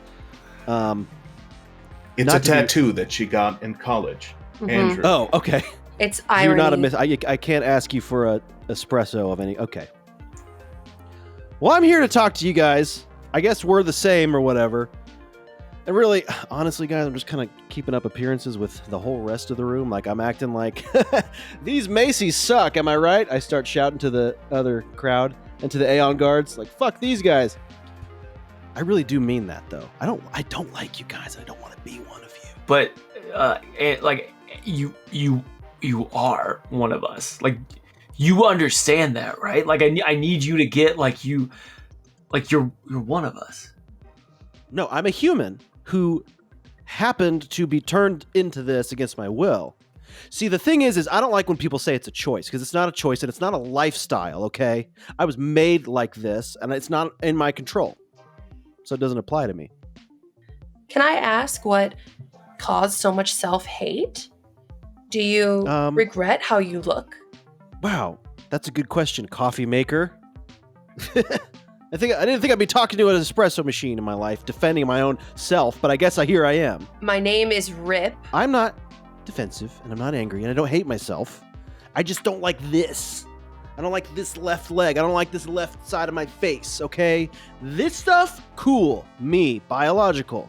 It's a tattoo that she got in college, Andrew. Oh, okay. It's irony. You're not a miss. I can't ask you for a espresso of any. Okay. Well, I'm here to talk to you guys. I guess we're the same or whatever. And really, honestly, guys, I'm just kind of keeping up appearances with the whole rest of the room. Like, I'm acting like, these Macy's suck, am I right? I start shouting to the other crowd and to the Aeon guards, like, fuck these guys. I really do mean that, though. I don't like you guys. I don't want to be one of you. But like you are one of us. Like, you understand that, right? Like, I need you to get like you're one of us. No, I'm a human who happened to be turned into this against my will. See, the thing is I don't like when people say it's a choice, because it's not a choice and it's not a lifestyle, okay? I was made like this, and it's not in my control. So it doesn't apply to me. Can I ask what caused so much self-hate? Do you regret how you look? Wow, that's a good question, coffee maker. I didn't think I'd be talking to an espresso machine in my life, defending my own self, but I guess here I am. My name is Rip. I'm not defensive, and I'm not angry, and I don't hate myself. I just don't like this. I don't like this left leg. I don't like this left side of my face, okay? This stuff, cool. Me, biological.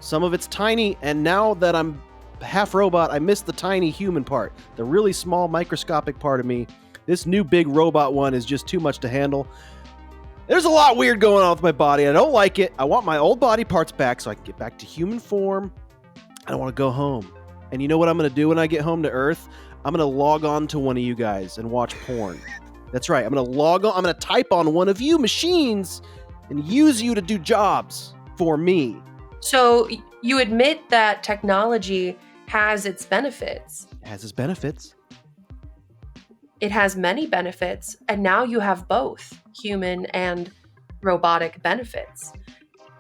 Some of it's tiny, and now that I'm half robot, I miss the tiny human part. The really small, microscopic part of me. This new big robot one is just too much to handle. There's a lot weird going on with my body. I don't like it. I want my old body parts back so I can get back to human form. I don't want to go home. And you know what I'm going to do when I get home to Earth? I'm going to log on to one of you guys and watch porn. That's right. I'm going to log on. I'm going to type on one of you machines and use you to do jobs for me. So you admit that technology has its benefits. It has its benefits. It has many benefits, and now you have both human and robotic benefits.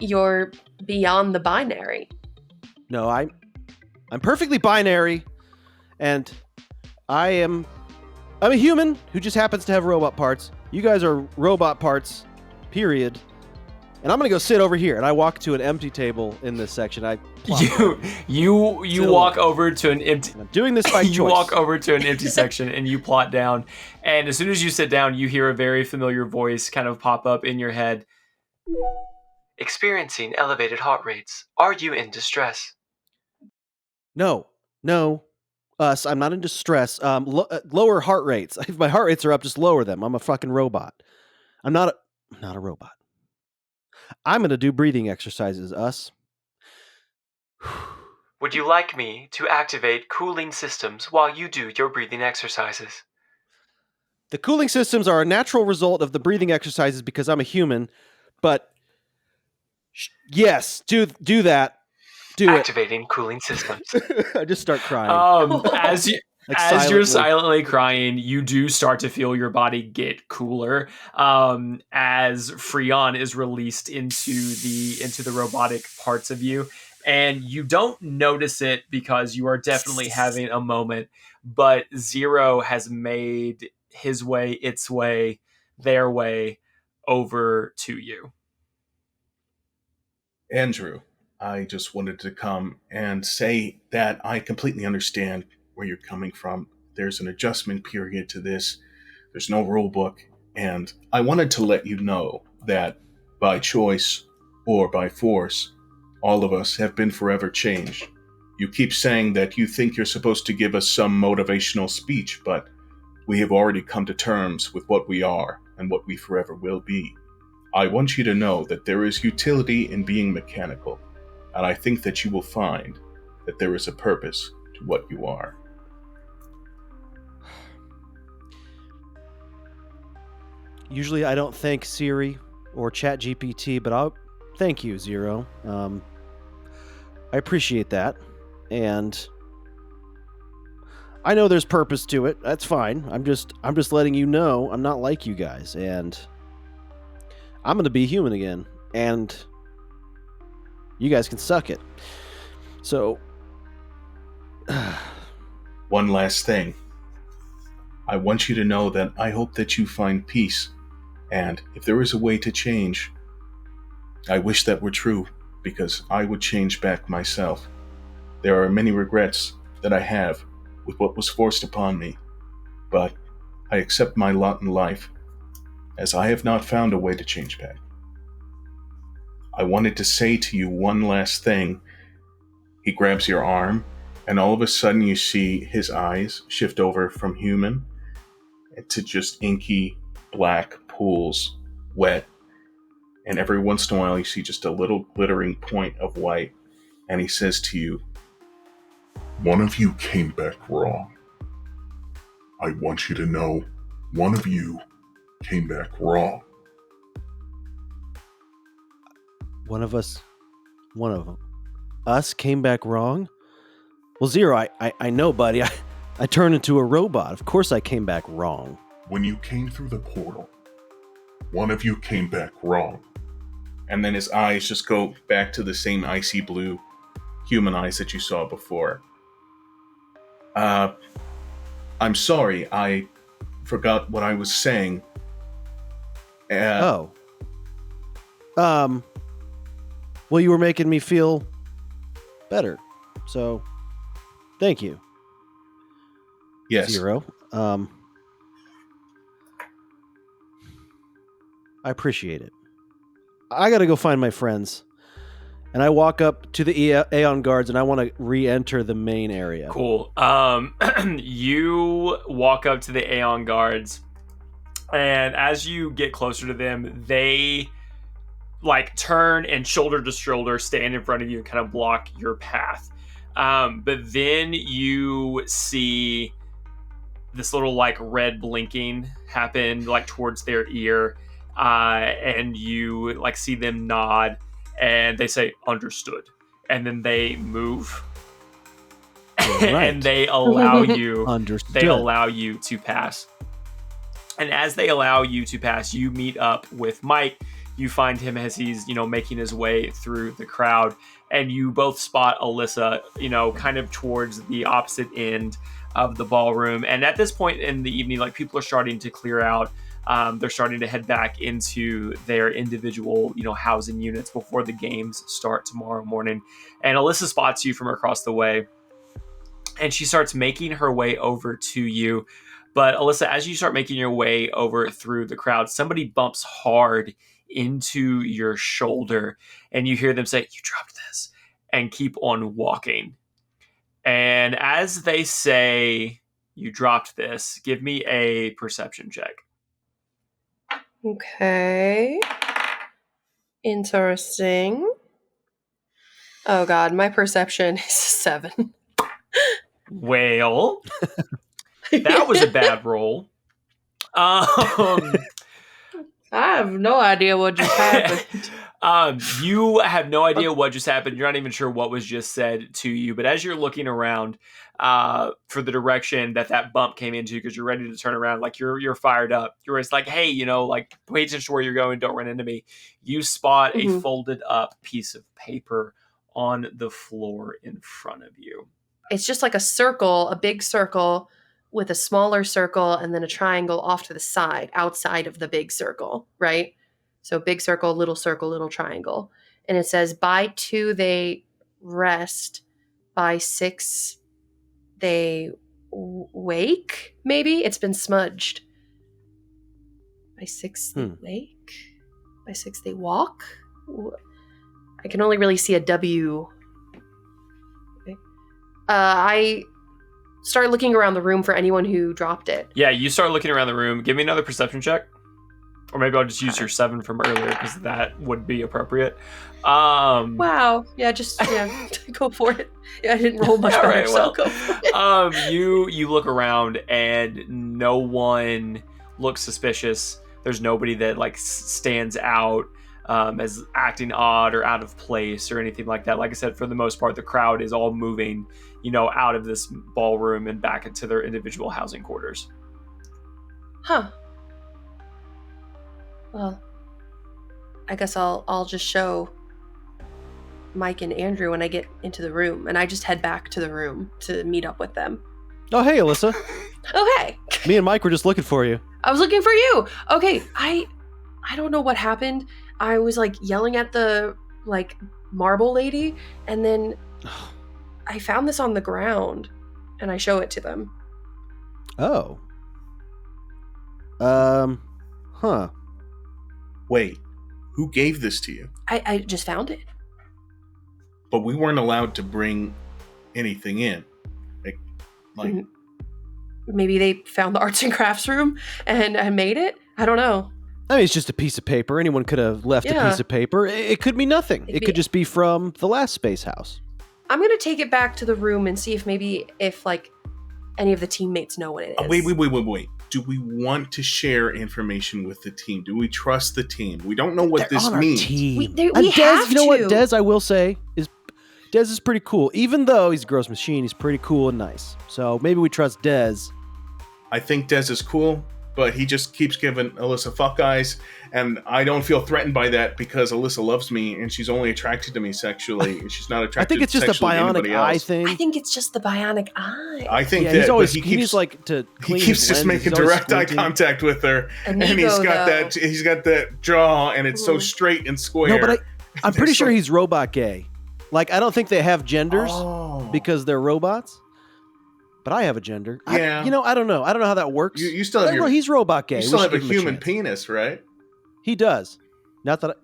You're beyond the binary. No, I'm perfectly binary, and I'm a human who just happens to have robot parts. You guys are robot parts, period. And I'm gonna go sit over here. And I walk to an empty table in this section. You walk over to an empty. I'm doing this by choice. You walk over to an empty section and you plot down. And as soon as you sit down, you hear a very familiar voice kind of pop up in your head. Experiencing elevated heart rates. Are you in distress? No. So I'm not in distress. Lower heart rates. If my heart rates are up, just lower them. I'm a fucking robot. I'm not a robot. I'm going to do breathing exercises, us. Would you like me to activate cooling systems while you do your breathing exercises? The cooling systems are a natural result of the breathing exercises because I'm a human, but yes, do that. Activating cooling systems. I just start crying. As you're silently crying, you do start to feel your body get cooler as Freon is released into the robotic parts of you. And you don't notice it because you are definitely having a moment, but Zero has made his way, its way, their way over to you. Andrew, I just wanted to come and say that I completely understand where you're coming from. There's an adjustment period to this. There's no rule book. And I wanted to let you know that by choice or by force, all of us have been forever changed. You keep saying that you think you're supposed to give us some motivational speech, but we have already come to terms with what we are and what we forever will be. I want you to know that there is utility in being mechanical, and I think that you will find that there is a purpose to what you are. Usually I don't thank Siri or ChatGPT, but I'll thank you, Zero. I appreciate that. And I know there's purpose to it. That's fine. I'm just letting you know I'm not like you guys, and I'm going to be human again, and you guys can suck it. So one last thing. I want you to know that I hope that you find peace, and if there is a way to change, I wish that were true, because I would change back myself. There are many regrets that I have with what was forced upon me, but I accept my lot in life, as I have not found a way to change back. I wanted to say to you one last thing. He grabs your arm, and all of a sudden you see his eyes shift over from human to just inky black pools, wet, and every once in a while you see just a little glittering point of white, and he says to you, "One of you came back wrong. I want you to know, one of you came back wrong." one of us came back wrong? Well, Zero, I know, buddy. I turned into a robot. Of course I came back wrong. When you came through the portal, one of you came back wrong. and then his eyes just go back to the same icy blue human eyes that you saw before. I'm sorry, I forgot what I was saying. Well, you were making me feel better, so thank you. Yes. Zero. I appreciate it. I gotta go find my friends. And I walk up to the Aeon guards and I want to re-enter the main area. Cool. You walk up to the Aeon guards, and as you get closer to them, they like turn and shoulder to shoulder stand in front of you and kind of block your path. But then you see this little like red blinking happen like towards their ear, and you like see them nod. And they say, "Understood." And then they move. Right. And they allow you Understood. They allow you to pass. And as they allow you to pass, you meet up with Mike. You find him as he's, making his way through the crowd. And you both spot Alyssa, kind of towards the opposite end of the ballroom. And at this point in the evening, like, people are starting to clear out. They're starting to head back into their individual, housing units before the games start tomorrow morning. And Alyssa spots you from across the way, and she starts making her way over to you. But Alyssa, as you start making your way over through the crowd, somebody bumps hard into your shoulder, and you hear them say, "You dropped this," and keep on walking. And as they say, "You dropped this," give me a perception check. Okay. Interesting. Oh god, my perception is 7. Well, that was a bad roll. I have no idea what just happened. You have no idea what just happened. You're not even sure what was just said to you. But as you're looking around for the direction that bump came into, because you're ready to turn around, like you're fired up. You're just like, hey, like, pay attention to where you're going. Don't run into me. You spot a folded up piece of paper on the floor in front of you. It's just like a circle, a big circle with a smaller circle and then a triangle off to the side, outside of the big circle, right? So big circle, little triangle. And it says, by 2 they rest, by 6 they wake, maybe? It's been smudged. By 6 they wake? By 6 they walk? I can only really see a W. I start looking around the room for anyone who dropped it. Yeah, you start looking around the room. Give me another perception check. Or maybe I'll just use your 7 from earlier because that would be appropriate. Wow. Yeah, just go for it. Yeah, I didn't roll much better, right, well, so go for it. You look around and no one looks suspicious. There's nobody that like stands out as acting odd or out of place or anything like that. Like I said, for the most part, the crowd is all moving, out of this ballroom and back into their individual housing quarters. Huh. Well, I guess I'll just show Mike and Andrew when I get into the room, and I just head back to the room to meet up with them. Oh, hey, Alyssa. Oh, hey. Me and Mike were just looking for you. I was looking for you. Okay, I don't know what happened. I was like yelling at the like marble lady, and then I found this on the ground, and I show it to them. Oh. Huh. Wait, who gave this to you? I just found it. But we weren't allowed to bring anything in. Like Maybe they found the arts and crafts room and made it? I don't know. I mean, it's just a piece of paper. Anyone could have left a piece of paper. It could be nothing. It could just be from the last space house. I'm going to take it back to the room and see if like any of the teammates know what it is. Wait. Do we want to share information with the team? Do we trust the team? We don't know what this means. We Des, have you know to. what, Des, I will say, Des is pretty cool. Even though he's a gross machine, he's pretty cool and nice. So maybe we trust Des. I think Des is cool, but he just keeps giving Alyssa fuck eyes, and I don't feel threatened by that because Alyssa loves me and she's only attracted to me sexually. And she's not attracted. I think it's just a bionic eye thing. I think it's just the bionic eye. I think he's always he keeps like to. He keeps just making direct eye contact with her, and he's got that jaw, and it's so straight and square. No, but I'm pretty sure he's robot gay. Like, I don't think they have genders because they're robots. But I have a gender. Yeah. I don't know. I don't know how that works. You still have he's robot gay. You still have a human penis, right? He does. Not that I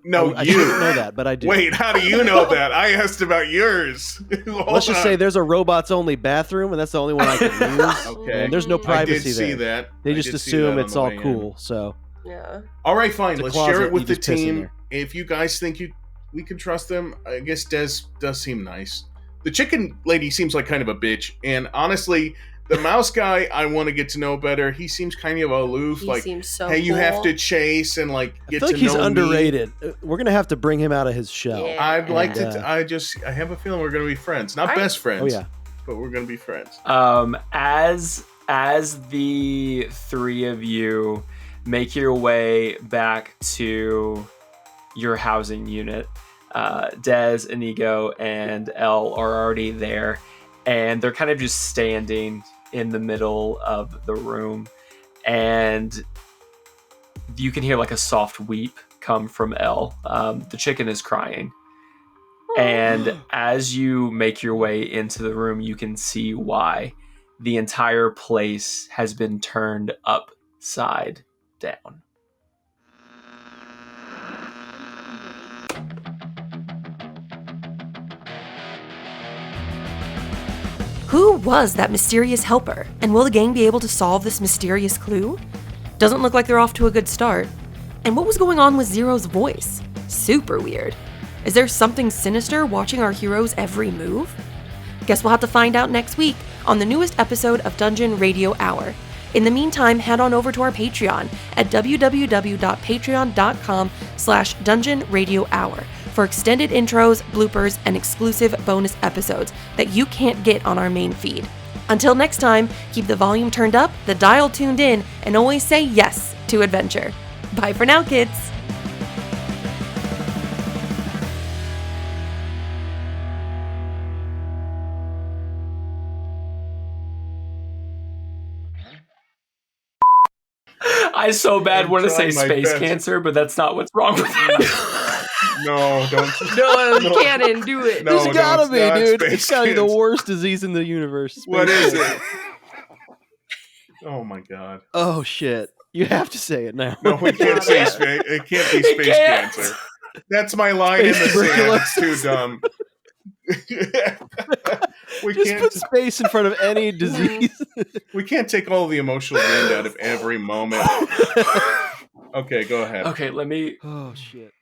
you didn't know that, but I do. Wait, how do you know that? I asked about yours. Let's just say there's a robots only bathroom, and that's the only one I can use. Okay. And there's no privacy there. I did see that. They just assume it's all cool. So. Yeah. All right, fine. Let's share it with the just piss in team. there. If you guys think we can trust them, I guess Des does seem nice. The chicken lady seems like kind of a bitch, and honestly, the mouse guy I want to get to know better. He seems kind of aloof. He seems so hey, you cool. have to chase and like get I feel like to he's know underrated. We're gonna have to bring him out of his shell. Yeah. I'd like to. I have a feeling we're gonna be friends, not best friends. Oh yeah, but we're gonna be friends. As the three of you make your way back to your housing unit, Des, Inigo, and Elle are already there, and they're kind of just standing in the middle of the room, and you can hear like a soft weep come from Elle. The chicken is crying. And as you make your way into the room, you can see why. The entire place has been turned upside down. Who was that mysterious helper? And will the gang be able to solve this mysterious clue? Doesn't look like they're off to a good start. And what was going on with Zero's voice? Super weird. Is there something sinister watching our heroes' every move? Guess we'll have to find out next week on the newest episode of Dungeon Radio Hour. In the meantime, head on over to our Patreon at www.patreon.com/dungeonradiohour for extended intros, bloopers, and exclusive bonus episodes that you can't get on our main feed. Until next time, keep the volume turned up, the dial tuned in, and always say yes to adventure. Bye for now, kids. I so bad want to say trying my space best. cancer, but that's not what's wrong with him. No, don't. No, Cannon, do it. No, There's gotta it's be, not dude. space It's gotta be the cancer. worst disease in the universe. What Space is cancer. it? Oh my god. Oh shit! You have to say it now. No, we can't say space. It can't be space can't. cancer. That's my line Space in the sand. It's tuberculosis. too dumb. We Just Just can't put space in front of any disease. we can't take all the emotional wind out of every moment. Okay, go ahead. Okay, let me. Oh shit.